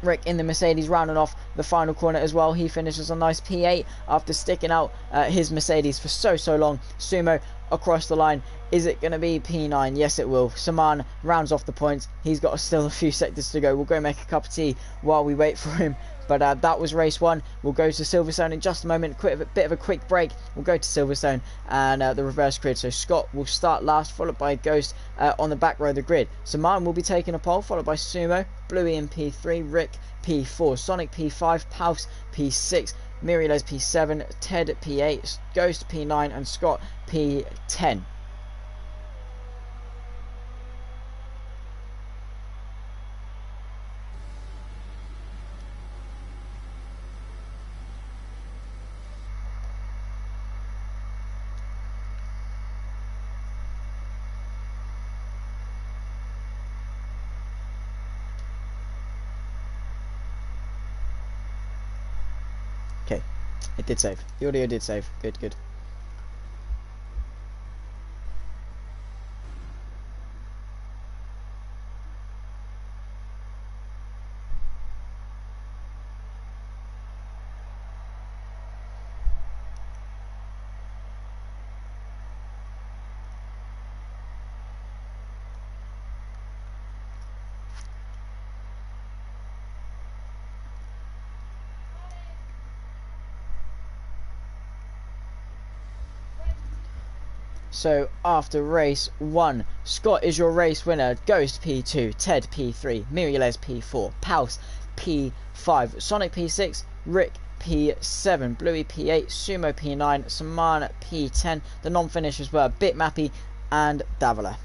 Rick in the Mercedes rounding off the final corner as well. He finishes a nice P8 after sticking out his Mercedes for so long. Sumo across the line. Is it going to be P9? Yes, it will. Saman rounds off the points. He's got still a few sectors to go. We'll go make a cup of tea while we wait for him. But that was race 1. We'll go to Silverstone in just a moment. Bit of a quick break. We'll go to Silverstone and the reverse grid. So Scott will start last, followed by Ghost on the back row of the grid. Saman will be taking a pole, followed by Sumo, Bluey in P3, Rick P4, Sonic P5, Paus P6, Miriles P7, Ted P8, Ghost P9, and Scott P10. Okay, it did save. The audio did save. Good. So after race 1, Scott is your race winner. Ghost P2, Ted P3, Miriles P4, Paus P5, Sonic P6, Rick P7, Bluey P8, Sumo P9, Saman P10. The non-finishers were Bitmappy and Davila.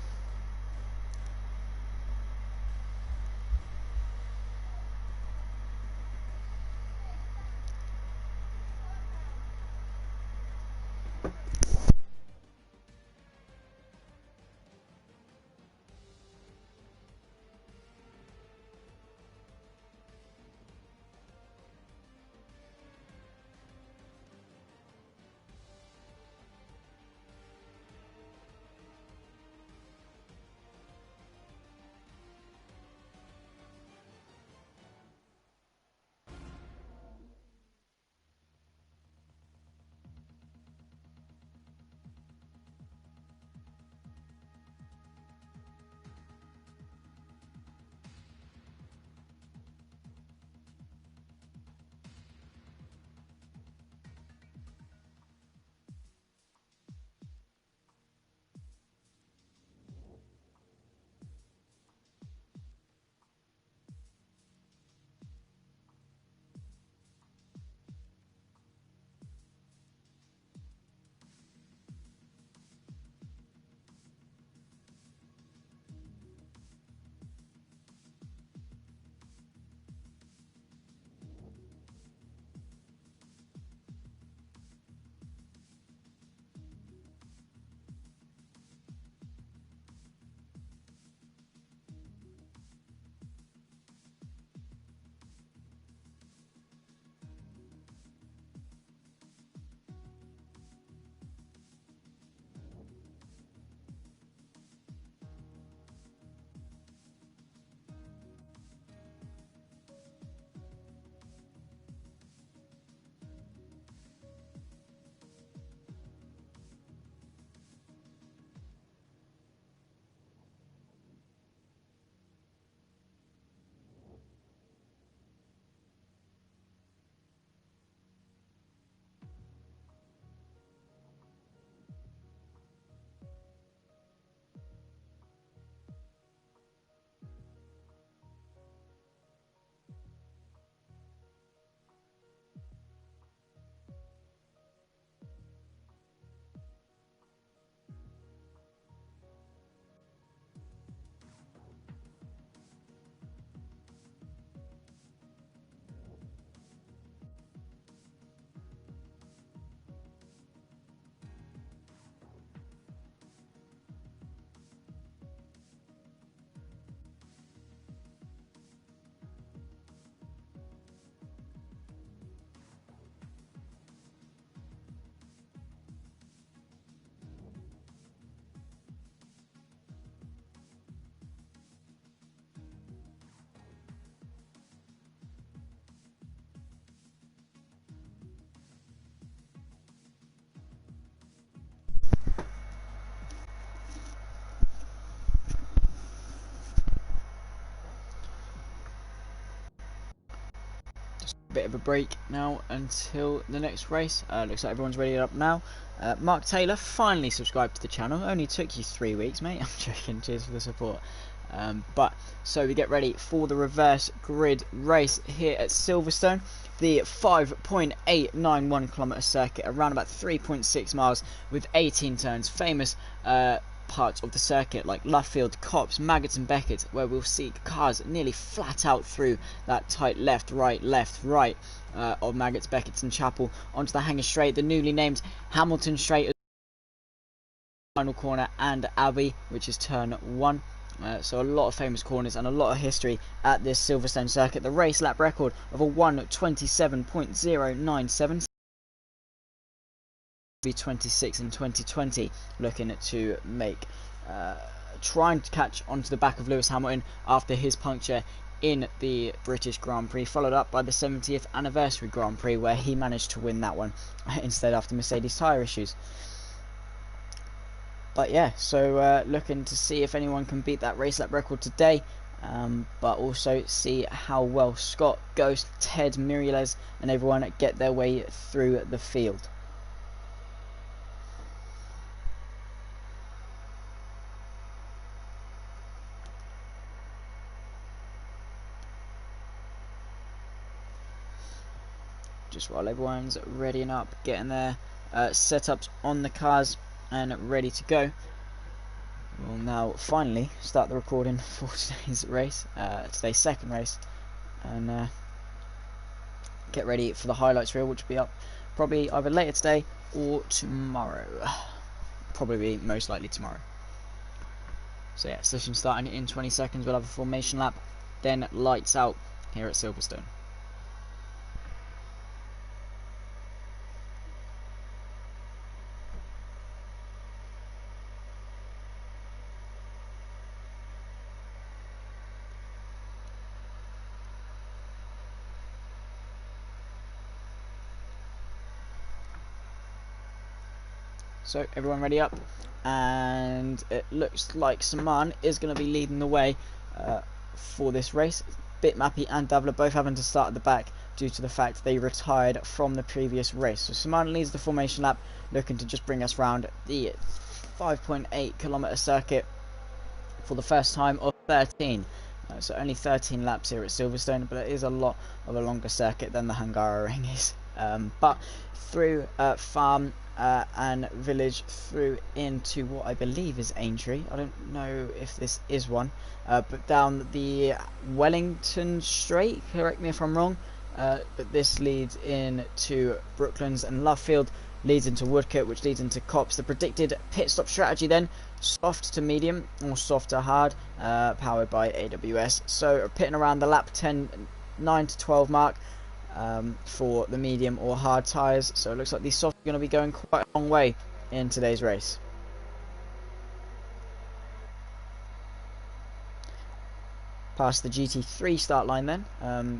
of a break now until the next race. Looks like everyone's ready up now. Mark Taylor finally subscribed to the channel. Only took you 3 weeks, mate. I'm joking. Cheers for the support. So we get ready for the reverse grid race here at Silverstone. The 5.891 kilometre circuit, around about 3.6 miles with 18 turns. Famous parts of the circuit like Luffield, Copse, Maggots and Beckett, where we'll see cars nearly flat out through that tight left right of Maggots, Beckett and Chapel onto the Hanger Straight, the newly named Hamilton Straight, final corner, and Abbey, which is turn 1. So a lot of famous corners and a lot of history at this Silverstone circuit. The race lap record of a 1:27.097. Be 26 in 2020, looking to make trying to catch onto the back of Lewis Hamilton after his puncture in the British Grand Prix, followed up by the 70th anniversary Grand Prix where he managed to win that one instead after Mercedes tyre issues. But yeah, so looking to see if anyone can beat that race lap record today, but also see how well Scott, Ghost, Ted, Miriles and everyone get their way through the field. Just while everyone's readying up, getting their setups on the cars and ready to go, we'll now finally start the recording for today's race, today's second race, and get ready for the highlights reel, which will be up probably either later today or tomorrow. Probably most likely tomorrow. So yeah, session starting in 20 seconds. We'll have a formation lap, then lights out here at Silverstone. So everyone ready up, and it looks like Saman is going to be leading the way for this race. Bitmappy and Davla both having to start at the back due to the fact they retired from the previous race. So Saman leads the formation lap, looking to just bring us round the 5.8 kilometre circuit for the first time of 13. So only 13 laps here at Silverstone, but it is a lot of a longer circuit than the Hungaroring is. But through farm and village through into what I believe is Aintree. I don't know if this is one, but down the Wellington Straight, correct me if I'm wrong, but this leads into Brooklands, and Luffield leads into Woodcote, which leads into Copse. The predicted pit stop strategy then, soft to medium or soft to hard, powered by AWS. So pitting around the lap 9 to 12 mark for the medium or hard tyres. So it looks like these softs are going to be going quite a long way in today's race. Past the GT3 start line then,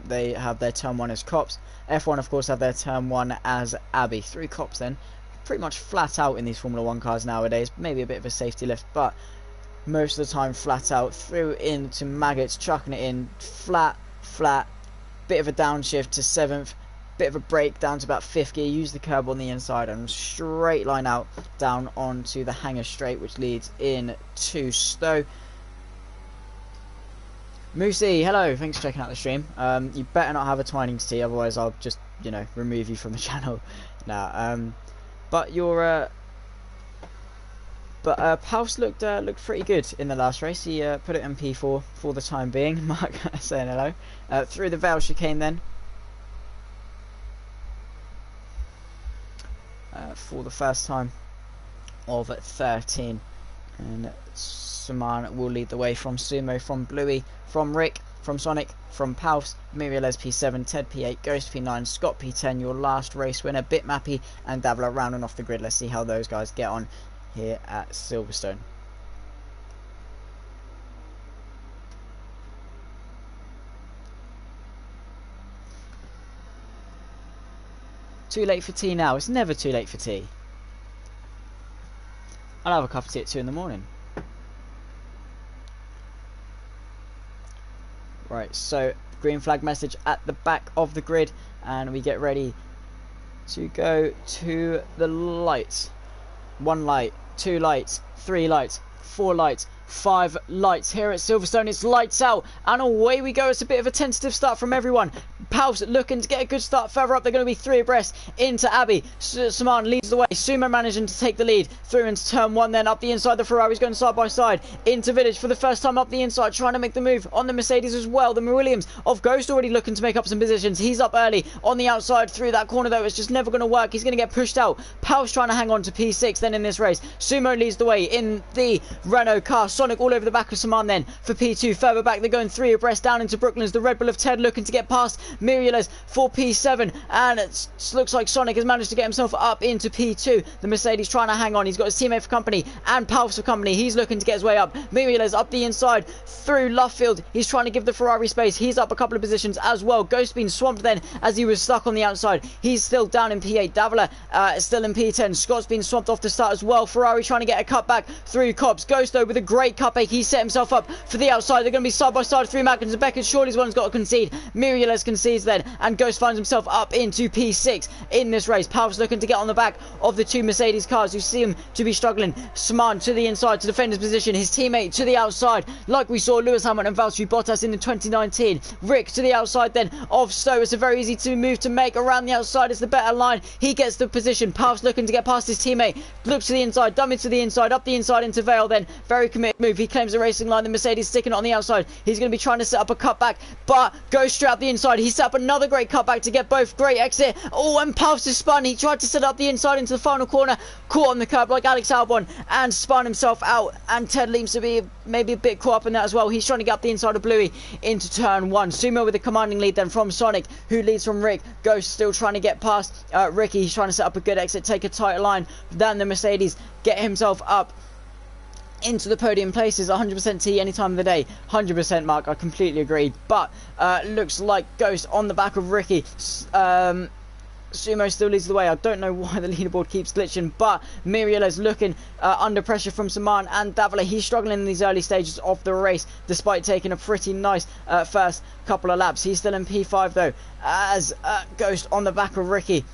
they have their turn 1 as Copse. F1 of course have their turn 1 as Abbey. Through Copse then, pretty much flat out in these Formula 1 cars nowadays, maybe a bit of a safety lift, but most of the time flat out, through into Maggots, chucking it in, flat, bit of a downshift to 7th, bit of a break down to about 5th gear, use the curb on the inside and straight line out down onto the Hanger Straight, which leads in to Stowe. Moosey, hello, thanks for checking out the stream. You better not have a Twinings tea, otherwise I'll just, you know, remove you from the channel. Now, but your Paus looked pretty good in the last race. He put it in P4 for the time being. Mark saying hello. Through the Vale chicane then, for the first time of 13, and Saman will lead the way from Sumo, from Bluey, from Rick, from Sonic, from Paus, Miriles P7, Ted P8, Ghost P9, Scott P10, your last race winner, Bitmappy and Davla rounding off the grid. Let's see how those guys get on here at Silverstone. Too late for tea now? It's never too late for tea. I'll have a cup of tea at 2 in the morning. Right, so green flag message at the back of the grid, and we get ready to go to the lights. 1 light, 2 lights, 3 lights, 4 lights, 5 lights. Here at Silverstone, it's lights out, and away we go. It's a bit of a tentative start from everyone. Pals looking to get a good start further up. They're going to be 3 abreast into Abbey. Saman leads the way. Sumo managing to take the lead through into turn 1. Then up the inside, the Ferrari's going side by side into Village for the first time up the inside, trying to make the move on the Mercedes as well. The Williams of Ghost already looking to make up some positions. He's up early on the outside through that corner, though. It's just never going to work. He's going to get pushed out. Pals trying to hang on to P6 then in this race. Sumo leads the way in the Renault car. Sonic all over the back of Saman then for P2. Further back, they're going 3 abreast down into Brooklands. The Red Bull of Ted looking to get past Miriales for P7, and it looks like Sonic has managed to get himself up into P2. The Mercedes trying to hang on. He's got his teammate for company and Palps for company. He's looking to get his way up. Miriales up the inside through Luffield. He's trying to give the Ferrari space. He's up a couple of positions as well. Ghost being swamped then as he was stuck on the outside. He's still down in P8. Davila still in P10. Scott's been swamped off the start as well. Ferrari trying to get a cut back through Cobbs. Ghost though with a great cutback. He set himself up for the outside. They're going to be side by side through Mackins and Beckett. Surely's one's got to concede. Miriales concedes then, and Ghost finds himself up into P6 in this race. Palps looking to get on the back of the 2 Mercedes cars who seem to be struggling. Saman to the inside to defend his position. His teammate to the outside, like we saw Lewis Hamilton and Valtteri Bottas in the 2019. Rick to the outside then of Stowe. It's a very easy move to make around the outside. It's the better line. He gets the position. Palps looking to get past his teammate. Looks to the inside, dummy to the inside, up the inside into Vale then. Very committed move. He claims the racing line. The Mercedes sticking it on the outside. He's going to be trying to set up a cutback, but goes straight up the inside. He set up another great cutback to get both. Great exit. Oh, and Palps has spun. He tried to set up the inside into the final corner. Caught on the curb like Alex Albon and spun himself out. And Ted seems to be maybe a bit caught up in that as well. He's trying to get up the inside of Bluey into turn 1. Sumo with a commanding lead then from Sonic, who leads from Rick. Ghost still trying to get past Ricky. He's trying to set up a good exit, take a tight line. Then the Mercedes get himself up into the podium places. 100% T any time of the day. 100% Mark, I completely agree. But looks like Ghost on the back of Ricky. Sumo still leads the way. I don't know why the leaderboard keeps glitching, but Miriales looking under pressure from Saman and Davila. He's struggling in these early stages of the race despite taking a pretty nice first couple of laps. He's still in P5 though, as Ghost on the back of Ricky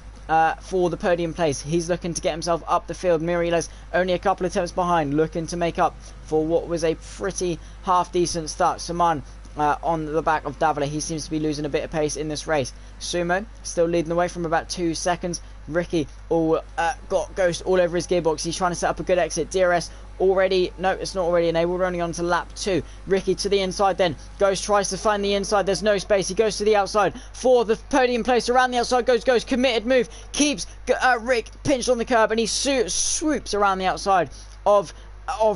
for the podium place. He's looking to get himself up the field. Miriales only a couple of attempts behind, looking to make up for what was a pretty half decent start. Saman on the back of Davila. He seems to be losing a bit of pace in this race. Sumo still leading the way from about 2 seconds. Ricky got Ghost all over his gearbox. He's trying to set up a good exit. DRS already, no, it's not already enabled. We're only on to lap 2. Ricky to the inside then. Ghost tries to find the inside. There's no space. He goes to the outside for the podium place. Around the outside goes Ghost. Committed move. Keeps Rick pinched on the curb, and he swoops around the outside of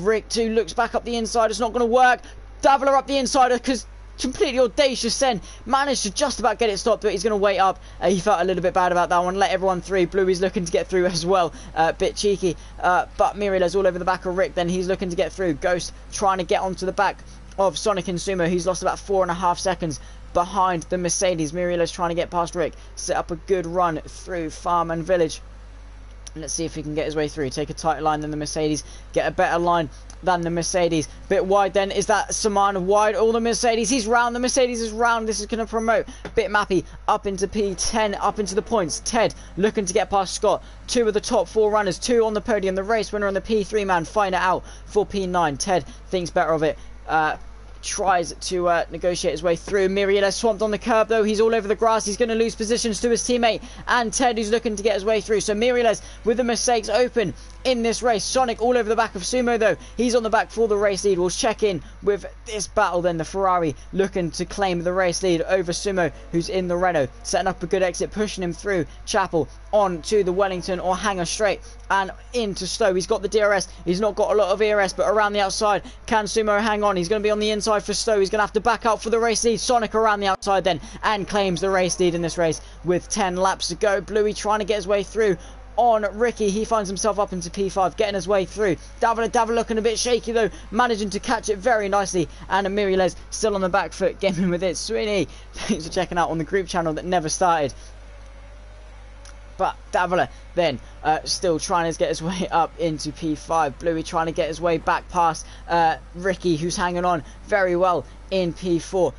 Rick too. Looks back up the inside. It's not going to work. Davila up the inside because completely audacious then managed to just about get it stopped, but he's going to wait up. He felt a little bit bad about that one. Let everyone through. Bluey's looking to get through as well. Bit cheeky, but Miriales all over the back of Rick. Then he's looking to get through. Ghost trying to get onto the back of Sonic and Sumo. He's lost about 4.5 seconds behind the Mercedes. Miriales trying to get past Rick. Set up a good run through Farm and Village. Let's see if he can get his way through. Take a tighter line than the Mercedes. Get a better line than the Mercedes. Bit wide then. Is that Saman wide? All the Mercedes. He's round. The Mercedes is round. This is going to promote. Bit mappy. Up into P10. Up into the points. Ted looking to get past Scott. 2 of the top 4 runners. 2 on the podium. The race winner on the P3 man. Find it out for P9. Ted thinks better of it. Tries to negotiate his way through. Miriales swamped on the curb though. He's all over the grass. He's going to lose positions to his teammate and Ted, who's looking to get his way through. So Miriales with the mistakes open in this race. Sonic all over the back of Sumo though. He's on the back for the race lead. We'll check in with this battle then. The Ferrari looking to claim the race lead over Sumo, who's in the Renault. Setting up a good exit, pushing him through Chapel on to the Wellington or Hangar straight and into Stowe. He's got the DRS. He's not got a lot of ERS, but around the outside, can Sumo hang on? He's going to be on the inside for Stowe. He's going to have to back out for the race lead. Sonic around the outside then and claims the race lead in this race with 10 laps to go. Bluey trying to get his way through on Ricky. He finds himself up into P5, getting his way through. Davila looking a bit shaky though, managing to catch it very nicely. And Miriales still on the back foot, gaming with it. Sweeney, thanks for checking out on the group channel that never started. But Davila then still trying to get his way up into P5. Bluey trying to get his way back past Ricky, who's hanging on very well in P4.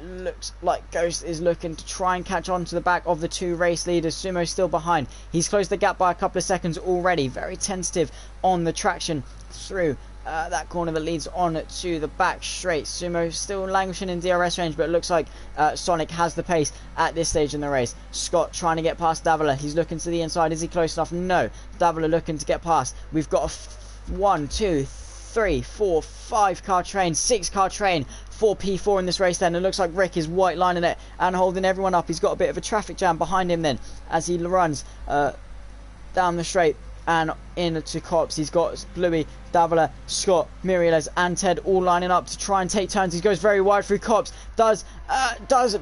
Looks like Ghost is looking to try and catch on to the back of the two race leaders. Sumo still behind. He's closed the gap by a couple of seconds already. Very tentative on the traction through that corner that leads on to the back straight. Sumo still languishing in DRS range, but it looks like Sonic has the pace at this stage in the race. Scott trying to get past Davila. He's looking to the inside. Is he close enough? No. Davila looking to get past. We've got a 1, 2, 3, 4, 5 car train, 6 car train for P4 in this race then. It looks like Rick is white lining it and holding everyone up. He's got a bit of a traffic jam behind him then as he runs down the straight and into Cops. He's got Bluey, Davila, Scott, Miriales and Ted all lining up to try and take turns. He goes very wide through Cops. Does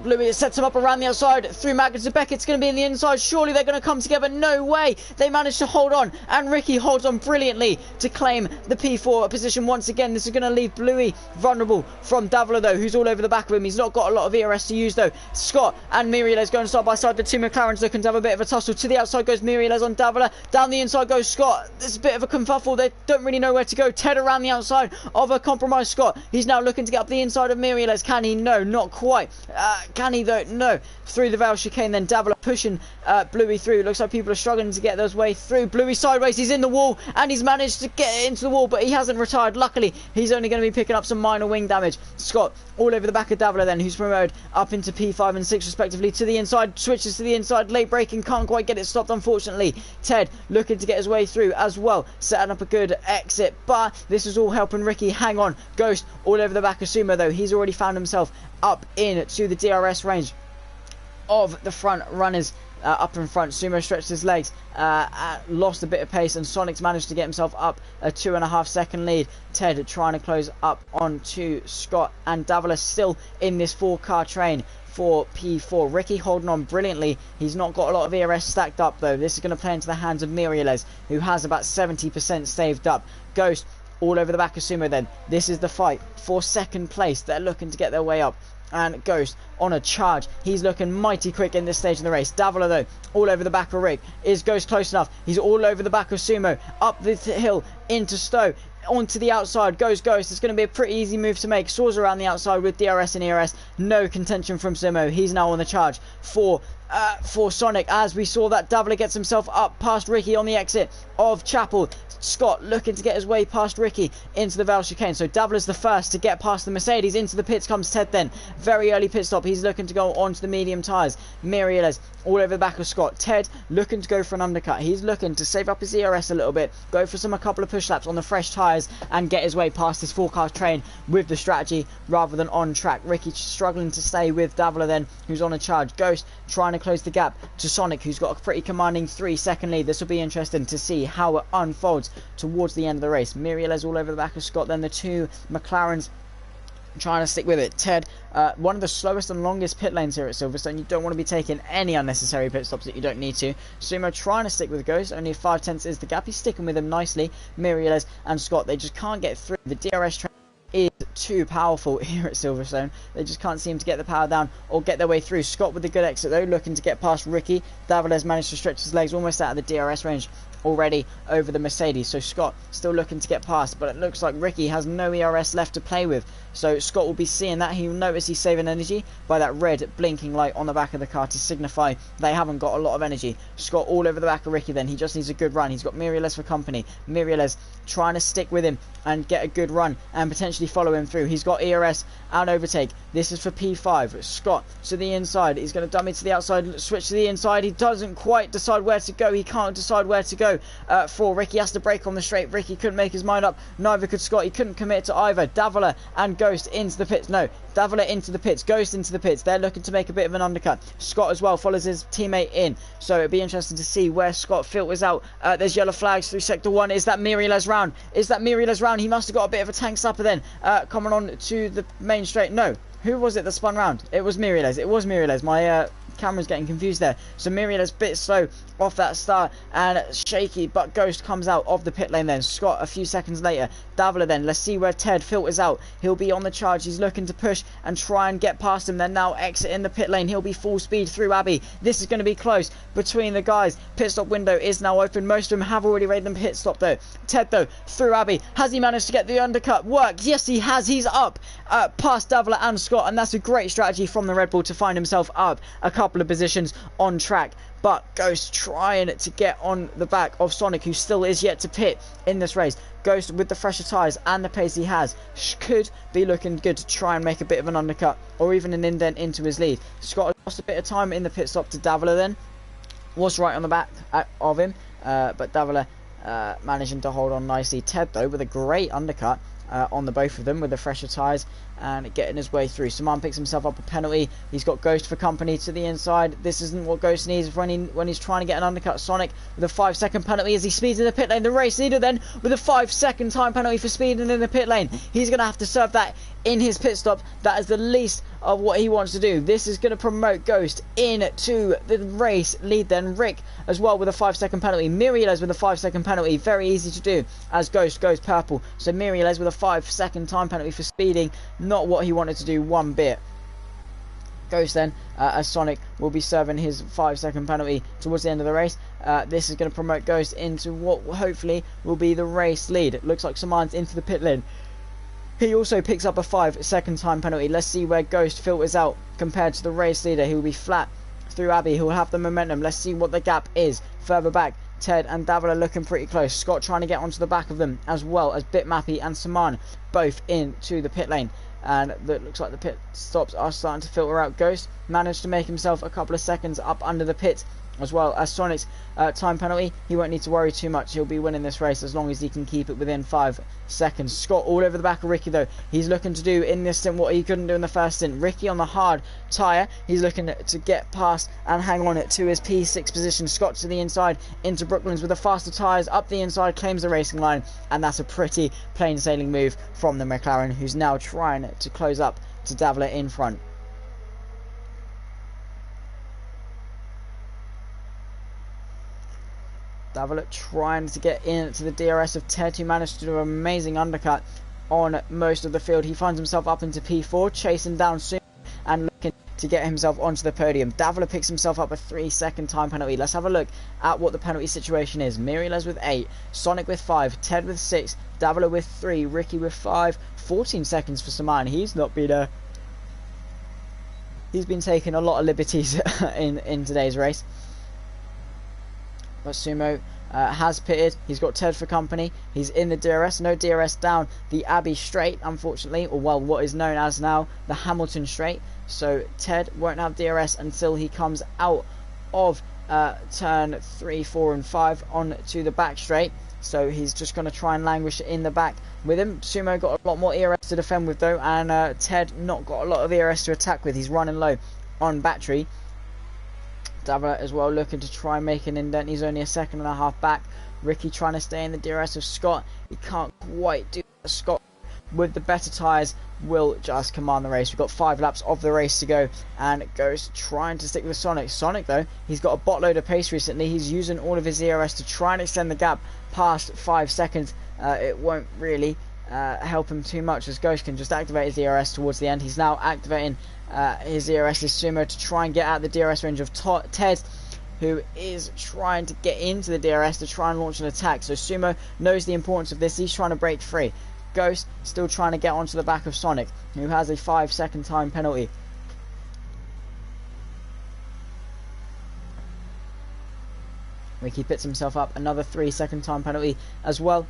Bluey. It sets him up around the outside through Magnus to Beckett's going to be in the inside. Surely they're going to come together. No way. They managed to hold on, and Ricky holds on brilliantly to claim the P4 position once again. This is going to leave Bluey vulnerable from Davila though, who's all over the back of him. He's not got a lot of ERS to use though. Scott and Miriales going side by side. The two McLarens looking to have a bit of a tussle. To the outside goes Miriales on Davila. Down the inside goes Scott. There's a bit of a kerfuffle. They don't really know where to go. Ted around the outside of a compromised Scott. He's now looking to get up the inside of Miriales. Can he? No, not quite. Can he though? No. Through the Vale chicane then. Davila pushing Bluey through. Looks like people are struggling to get those way through. Bluey sideways. He's in the wall and he's managed to get into the wall, but he hasn't retired. Luckily, he's only going to be picking up some minor wing damage. Scott all over the back of Davila then, who's promoted up into P5 and 6 respectively. To the inside. Switches to the inside. Late braking. Can't quite get it stopped unfortunately. Ted looking to get his way through as well. Setting up a good exit, but this is all helping Ricky hang on. Ghost all over the back of Sumo though. He's already found himself up into the DRS range of the front runners. Up in front, Sumo stretched his legs, lost a bit of pace, and Sonic's managed to get himself up a 2.5 second lead. Ted trying to close up onto Scott, and Davila still in this 4-car train for P4. Ricky holding on brilliantly. He's not got a lot of ERS stacked up though. This is going to play into the hands of Miriales, who has about 70% saved up. Ghost all over the back of Sumo then. This is the fight for second place. They're looking to get their way up. And Ghost on a charge. He's looking mighty quick in this stage of the race. Davila though, all over the back of Rick. Is Ghost close enough? He's all over the back of Sumo. Up the hill into Stowe. Onto the outside goes Ghost. It's going to be a pretty easy move to make. Soars around the outside with DRS and ERS. No contention from Sumo. He's now on the charge for Sonic, as we saw that Davila gets himself up past Ricky on the exit of Chapel. Scott looking to get his way past Ricky into the Vale chicane. So Davila's the first to get past the Mercedes. Into the pits comes Ted then. Very early pit stop. He's looking to go onto the medium tyres. Miriales all over the back of Scott. Ted looking to go for an undercut. He's looking to save up his ERS a little bit, go for a couple of push laps on the fresh tyres and get his way past this 4-car train with the strategy rather than on track. Ricky struggling to stay with Davila then, who's on a charge. Ghost trying to close the gap to Sonic, who's got a pretty commanding 3-second lead. This will be interesting to see how it unfolds towards the end of the race. Miriales all over the back of Scott, then the two McLarens trying to stick with it. Ted, one of the slowest and longest pit lanes here at Silverstone. You don't want to be taking any unnecessary pit stops that you don't need to. Sumo trying to stick with Ghost. Only 5/10 is the gap. He's sticking with him nicely. Miriales and Scott, they just can't get through. The DRS train is too powerful here at Silverstone. They just can't seem to get the power down or get their way through. Scott with the good exit though, looking to get past Ricky. Davila's managed to stretch his legs almost out of the DRS range already over the Mercedes. So Scott still looking to get past, but it looks like Ricky has no ERS left to play with. So Scott will be seeing that. He'll notice he's saving energy by that red blinking light on the back of the car to signify they haven't got a lot of energy. Scott all over the back of Ricky then. He just needs a good run. He's got Miriales for company. Miriales trying to stick with him and get a good run and potentially follow him through. He's got ERS and overtake. This is for P5. Scott to the inside. He's going to dummy to the outside, switch to the inside. He doesn't quite decide where to go. He can't decide where to go for Ricky. Has to brake on the straight. Ricky couldn't make his mind up. Neither could Scott. He couldn't commit to either. Davila and Ghost into the pits. No, Davila into the pits. Ghost into the pits. They're looking to make a bit of an undercut. Scott as well follows his teammate in. So it'll be interesting to see where Scott filters out. There's yellow flags through sector 1. Is that Miriales round? Is that Miriales round? He must have got a bit of a tank slapper then. Coming on to the main straight. No. Who was it that spun round? It was Miriales. It was Miriales. My camera's getting confused there. So Miriales bit slow off that start, and shaky, but Ghost comes out of the pit lane then. Scott a few seconds later. Davila then, let's see where Ted filters out. He'll be on the charge, he's looking to push and try and get past him. They're now exiting the pit lane, he'll be full speed through Abbey. This is going to be close between the guys. Pit stop window is now open, most of them have already made them pit stop though. Ted though, through Abbey, has he managed to get the undercut work? Yes he has, he's up past Davila and Scott, and that's a great strategy from the Red Bull to find himself up a couple of positions on track. But Ghost trying to get on the back of Sonic, who still is yet to pit in this race. Ghost with the fresher tyres and the pace he has could be looking good to try and make a bit of an undercut or even an indent into his lead. Scott lost a bit of time in the pit stop to Davila then. Was right on the back of him, but Davila managing to hold on nicely. Ted though with a great undercut on the both of them with the fresher tyres and getting his way through. Saman picks himself up a penalty. He's got Ghost for company to the inside. This isn't what Ghost needs when he's trying to get an undercut. Sonic with a 5-second penalty as he speeds in the pit lane. The race leader then with a 5-second time penalty for speeding in the pit lane. He's going to have to serve that in his pit stop. That is the least of what he wants to do. This is going to promote Ghost into the race lead then. Rick as well with a 5-second penalty. Miriales with a 5-second penalty. Very easy to do as Ghost goes purple. So Miriales with a 5-second time penalty for speeding. Not what he wanted to do one bit. Ghost then, as Sonic will be serving his 5-second penalty towards the end of the race. This is going to promote Ghost into what hopefully will be the race lead. It looks like Saman's into the pit lane. He also picks up a 5-second time penalty. Let's see where Ghost filters out compared to the race leader. He will be flat through Abbey, who will have the momentum. Let's see what the gap is further back. Ted and Davila looking pretty close. Scott trying to get onto the back of them, as well as Bitmappy and Saman both into the pit lane. And it looks like the pit stops are starting to filter out. Ghost managed to make himself a couple of seconds up under the pit, as well as Sonic's time penalty. He won't need to worry too much. He'll be winning this race as long as he can keep it within 5 seconds. Scott all over the back of Ricky though. He's looking to do in this stint what he couldn't do in the first stint. Ricky on the hard tyre. He's looking to get past and hang on to his P6 position. Scott to the inside into Brooklands with the faster tyres up the inside, claims the racing line, and that's a pretty plain sailing move from the McLaren, who's now trying to close up to Davila in front. Davila trying to get into the DRS of Ted, who managed to do an amazing undercut on most of the field. He finds himself up into P4, chasing down soon and looking to get himself onto the podium. Davila picks himself up a 3-second time penalty. Let's have a look at what the penalty situation is. Miriales with 8, Sonic with 5, Ted with 6, Davila with 3, Ricky with 5, 14 seconds for Saman. He's not been he's been taking a lot of liberties in today's race. But Sumo has pitted. He's got Ted for company. He's in the DRS. No DRS down the Abbey straight, unfortunately, or well, what is known as now the Hamilton straight. So Ted won't have DRS until he comes out of turn 3, 4 and 5 onto the back straight. So he's just going to try and languish in the back with him. Sumo got a lot more ERS to defend with though, and Ted not got a lot of ERS to attack with. He's running low on battery. Davila as well looking to try and make an indent. He's only a 1.5 seconds back. Ricky trying to stay in the DRS of Scott. He can't quite do that. Scott with the better tyres will just command the race. We've got 5 laps of the race to go, and Ghost trying to stick with Sonic. Sonic though, he's got a boatload of pace recently. He's using all of his ERS to try and extend the gap past 5 seconds. It won't really help him too much, as Ghost can just activate his ERS towards the end. He's now activating his ERS is Sumo to try and get out the DRS range of Ted, who is trying to get into the DRS to try and launch an attack. So Sumo knows the importance of this. He's trying to break free. Ghost still trying to get onto the back of Sonic, who has a 5-second time penalty. Ricky pits himself up another 3-second time penalty as well.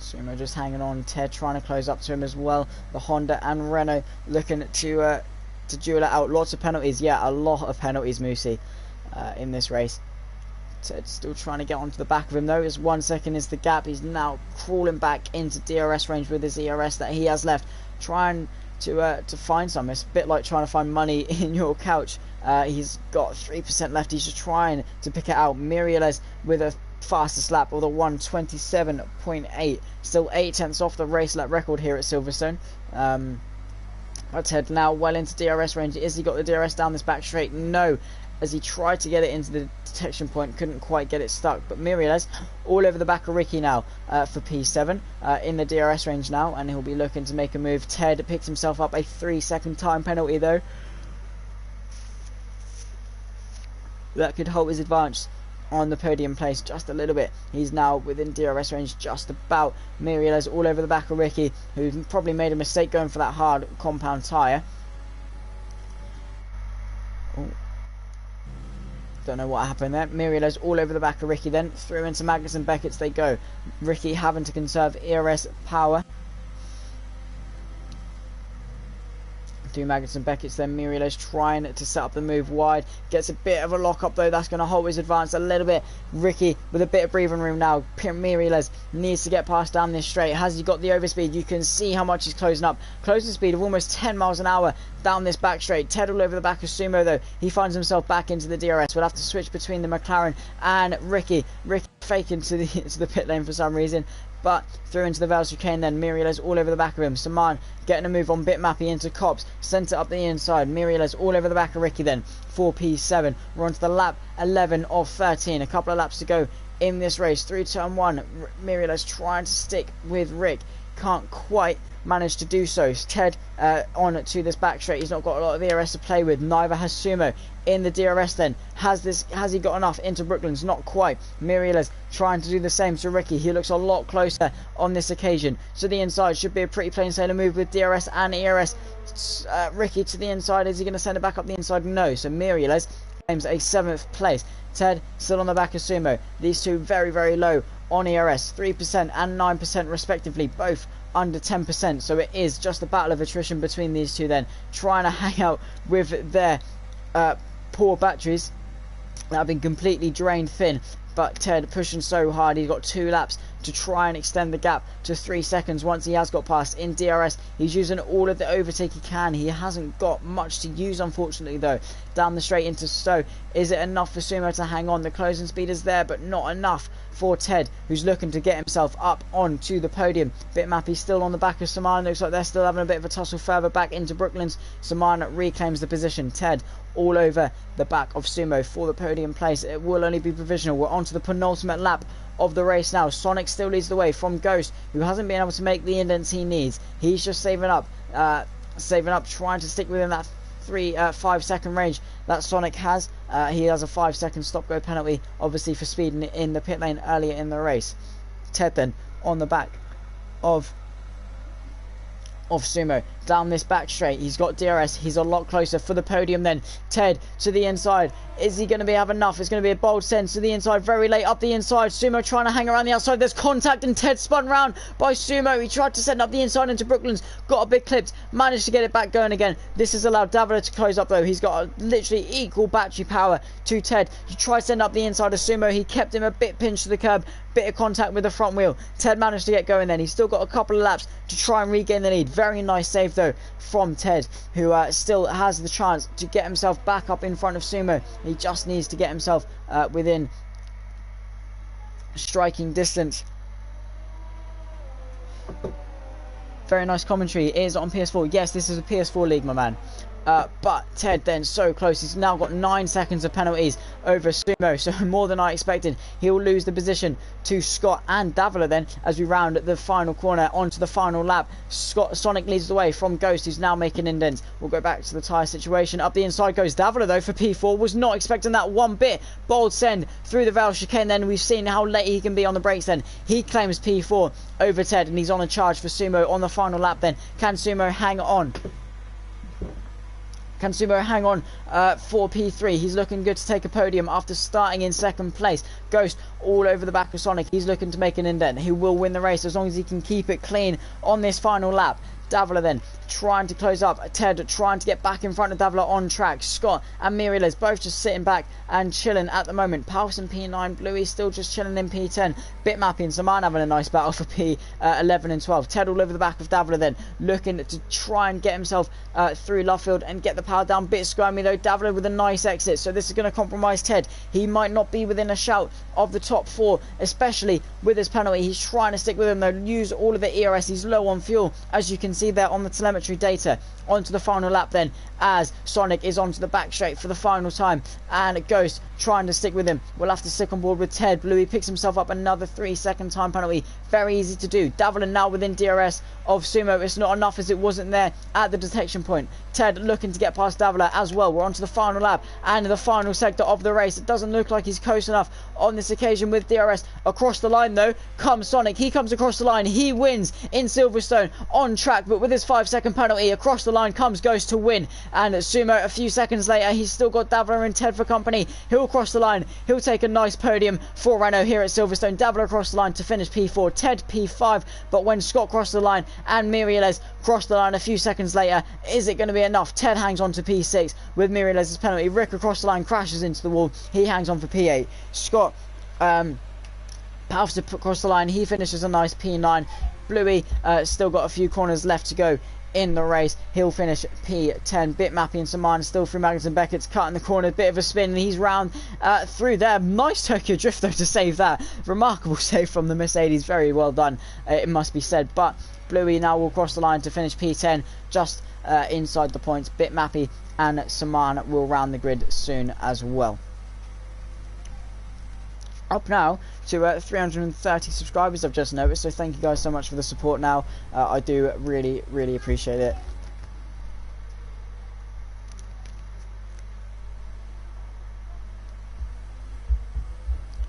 Sumo just hanging on. Ted trying to close up to him as well. The Honda and Renault looking to duel it out. Lots of penalties. Yeah, a lot of penalties, Moosey, in this race. Ted still trying to get onto the back of him though. As 1 second is the gap. He's now crawling back into DRS range with his ERS that he has left. Trying to find some. It's a bit like trying to find money in your couch. He's got 3% left. He's just trying to pick it out. Miriales with a fastest lap of the 1:27.8, still 8 tenths off the race lap record here at Silverstone. But Ted now well into DRS range. Is he got the DRS down this back straight? No. As he tried to get it into the detection point, couldn't quite get it stuck. But Miriles all over the back of Ricky now for P7 in the DRS range now, and he'll be looking to make a move. Ted picks himself up a 3-second time penalty though. That could halt his advance on the podium place just a little bit. He's now within DRS range just about. Miriles all over the back of Ricky, who probably made a mistake going for that hard compound tyre. Don't know what happened there. Miriles all over the back of Ricky then. Through into Magnus and Beckett's they go. Ricky having to conserve ERS power. Through Magnus and Beckett's then. Miriles trying to set up the move wide. Gets a bit of a lock up though. That's going to hold his advance a little bit. Ricky with a bit of breathing room now. Miriles needs to get past down this straight. Has he got the overspeed? You can see how much he's closing up. Closing speed of almost 10 miles an hour down this back straight. Ted all over the back of Sumo though. He finds himself back into the DRS. We'll have to switch between the McLaren and Ricky. Ricky faking to the pit lane for some reason. But through into the Vale chicane then. Miriles all over the back of him. Saman getting a move on Bitmappy into Cops. Sent it up the inside. Miriles all over the back of Ricky then. 4P7. We're on to the lap 11 of 13. A couple of laps to go in this race. Through turn 1. Miriles trying to stick with Rick. Can't quite manage to do so. Ted on to this back straight. He's not got a lot of ERS to play with. Neither has Sumo in the DRS then. Has he got enough into Brooklands? Not quite. Miriles trying to do the same to Ricky. He looks a lot closer on this occasion. So the inside should be a pretty plain sailing move with DRS and ERS. Ricky to the inside. Is he going to send it back up the inside? No. So Miriles claims a 7th place. Ted still on the back of Sumo. These two very, very low on ERS. 3% and 9% respectively. Both under 10%. So it is just a battle of attrition between these two then. Trying to hang out with their poor batteries that have been completely drained thin. But Ted pushing so hard. He's got 2 laps to try and extend the gap to 3 seconds once he has got past. In DRS, he's using all of the overtake he can. He hasn't got much to use, unfortunately, though. Down the straight into Stowe. Is it enough for Sumo to hang on? The closing speed is there, but not enough for Ted, who's looking to get himself up onto the podium. Bitmappy still on the back of Saman. Looks like they're still having a bit of a tussle further back into Brooklands. Saman reclaims the position. Ted all over the back of Sumo for the podium place. It will only be provisional. We're on to the penultimate lap of the race now. Sonic still leads the way from Ghost, who hasn't been able to make the indents he needs. He's just saving up, trying to stick within that 5 second range that Sonic has. He has a 5 second stop go penalty, obviously for speed in the pit lane earlier in the race. Ted then on the back of Sumo down this back straight. He's got DRS. He's a lot closer for the podium then. Ted to the inside. Is he going to have enough? It's going to be a bold send to the inside very late up the inside. Sumo trying to hang around the outside. There's contact and Ted spun round by Sumo. He tried to send up the inside into Brooklands. Got a bit clipped. Managed to get it back going again. This has allowed Davila to close up though. He's got literally equal battery power to Ted. He tried to send up the inside of Sumo. He kept him a bit pinched to the curb. Bit of contact with the front wheel. Ted managed to get going then. He's still got a couple of laps to try and regain the lead. Very nice save though from Ted, who still has the chance to get himself back up in front of Sumo. He just needs to get himself within striking distance. Very nice commentary. It is on PS4. Yes, this is a PS4 league, my man. But Ted then so close. He's now got 9 seconds of penalties over Sumo, so more than I expected. He'll lose the position to Scott and Davila then as we round the final corner onto the final lap. Sonic leads the way from Ghost, who's now making indents. We'll go back to the tyre situation. Up the inside goes Davila though for P4. Was not expecting that one bit. Bold send through the Vale chicane then. We've seen how late he can be on the brakes then. He claims P4 over Ted and he's on a charge for Sumo on the final lap then. Can Sumo hang on? Can Sumo hang on for P3? He's looking good to take a podium after starting in 2nd place. Ghost all over the back of Sonic. He's looking to make an indent. He will win the race as long as he can keep it clean on this final lap. Davila then trying to close up. Ted trying to get back in front of Davila on track. Scott and Miriles both just sitting back and chilling at the moment. Pulse in P9. Bluey still just chilling in P10. Bitmappy and Saman having a nice battle for P11 and 12. Ted all over the back of Davila then looking to try and get himself through Lovefield and get the power down. Bit squirmy though. Davila with a nice exit. So this is going to compromise Ted. He might not be within a shout of the top 4, especially with his penalty. He's trying to stick with him though. Use all of the ERS. He's low on fuel, as you can see there on the telemetry data. Onto the final lap then, as Sonic is onto the back straight for the final time, and Ghost trying to stick with him. We'll have to stick on board with Ted. Bluey picks himself up another 3-second time penalty. Very easy to do. Davalin now within DRS of Sumo. It's not enough as it wasn't there at the detection point. Ted looking to get past Davila as well. We're onto the final lap and the final sector of the race. It doesn't look like he's close enough on this occasion with DRS. Across the line though comes Sonic. He comes across the line. He wins in Silverstone on track, but with his 5-second penalty across the line comes Ghost to win. And Sumo a few seconds later, he's still got Davila and Ted for company. He'll cross the line. He'll take a nice podium for Renault here at Silverstone. Davila across the line to finish P4. Ted P5, but when Scott crossed the line and Miriales crossed the line a few seconds later, is it going to be enough? Ted hangs on to P6 with Miriales' penalty. Rick across the line crashes into the wall. He hangs on for P8. Scott pounds to cross the line. He finishes a nice P9. Bluey still got a few corners left to go in the race. He'll finish P10. Bitmappy and Saman still through Magnus and Beckett's cutting the corner. Bit of a spin and he's round through there. Nice Tokyo Drift though to save that. Remarkable save from the Mercedes. Very well done, it must be said. But Bluey now will cross the line to finish P10 just inside the points. Bitmappy and Saman will round the grid soon as well. Up now to 330 subscribers, I've just noticed, so thank you guys so much for the support now. I do really appreciate it.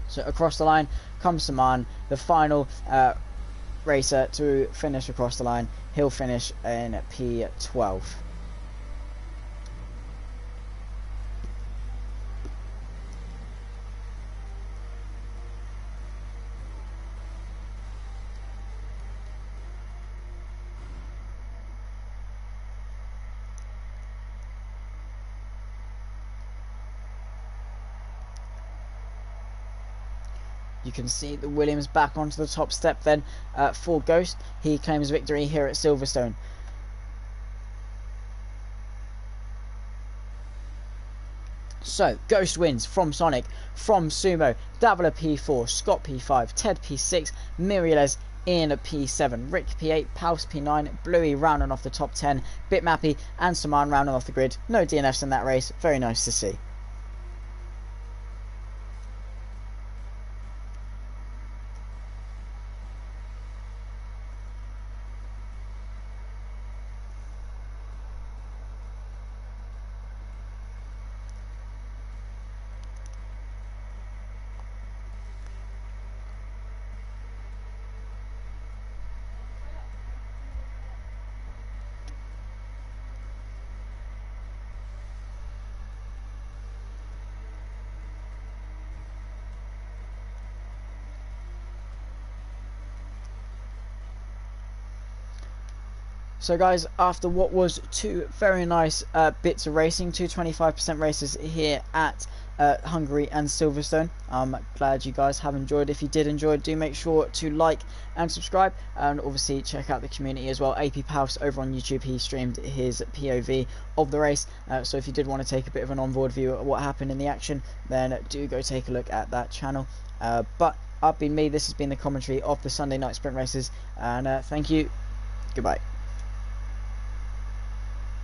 So across the line comes Saman, the final racer to finish across the line. He'll finish in P12. You can see the Williams back onto the top step then for Ghost. He claims victory here at Silverstone. So, Ghost wins from Sonic, from Sumo, Davila P4, Scott P5, Ted P6, Miriales in P7, Rick P8, Paus P9, Bluey rounding off the top 10, Bitmappy and Saman rounding off the grid. No DNFs in that race, very nice to see. So guys, after what was two very nice bits of racing, two 25% races here at Hungary and Silverstone, I'm glad you guys have enjoyed. If you did enjoy, do make sure to like and subscribe, and obviously check out the community as well. APPF1 over on YouTube, he streamed his POV of the race, so if you did want to take a bit of an onboard view of what happened in the action, then do go take a look at that channel. But I've been me, this has been the commentary of the Sunday night sprint races, and thank you, goodbye.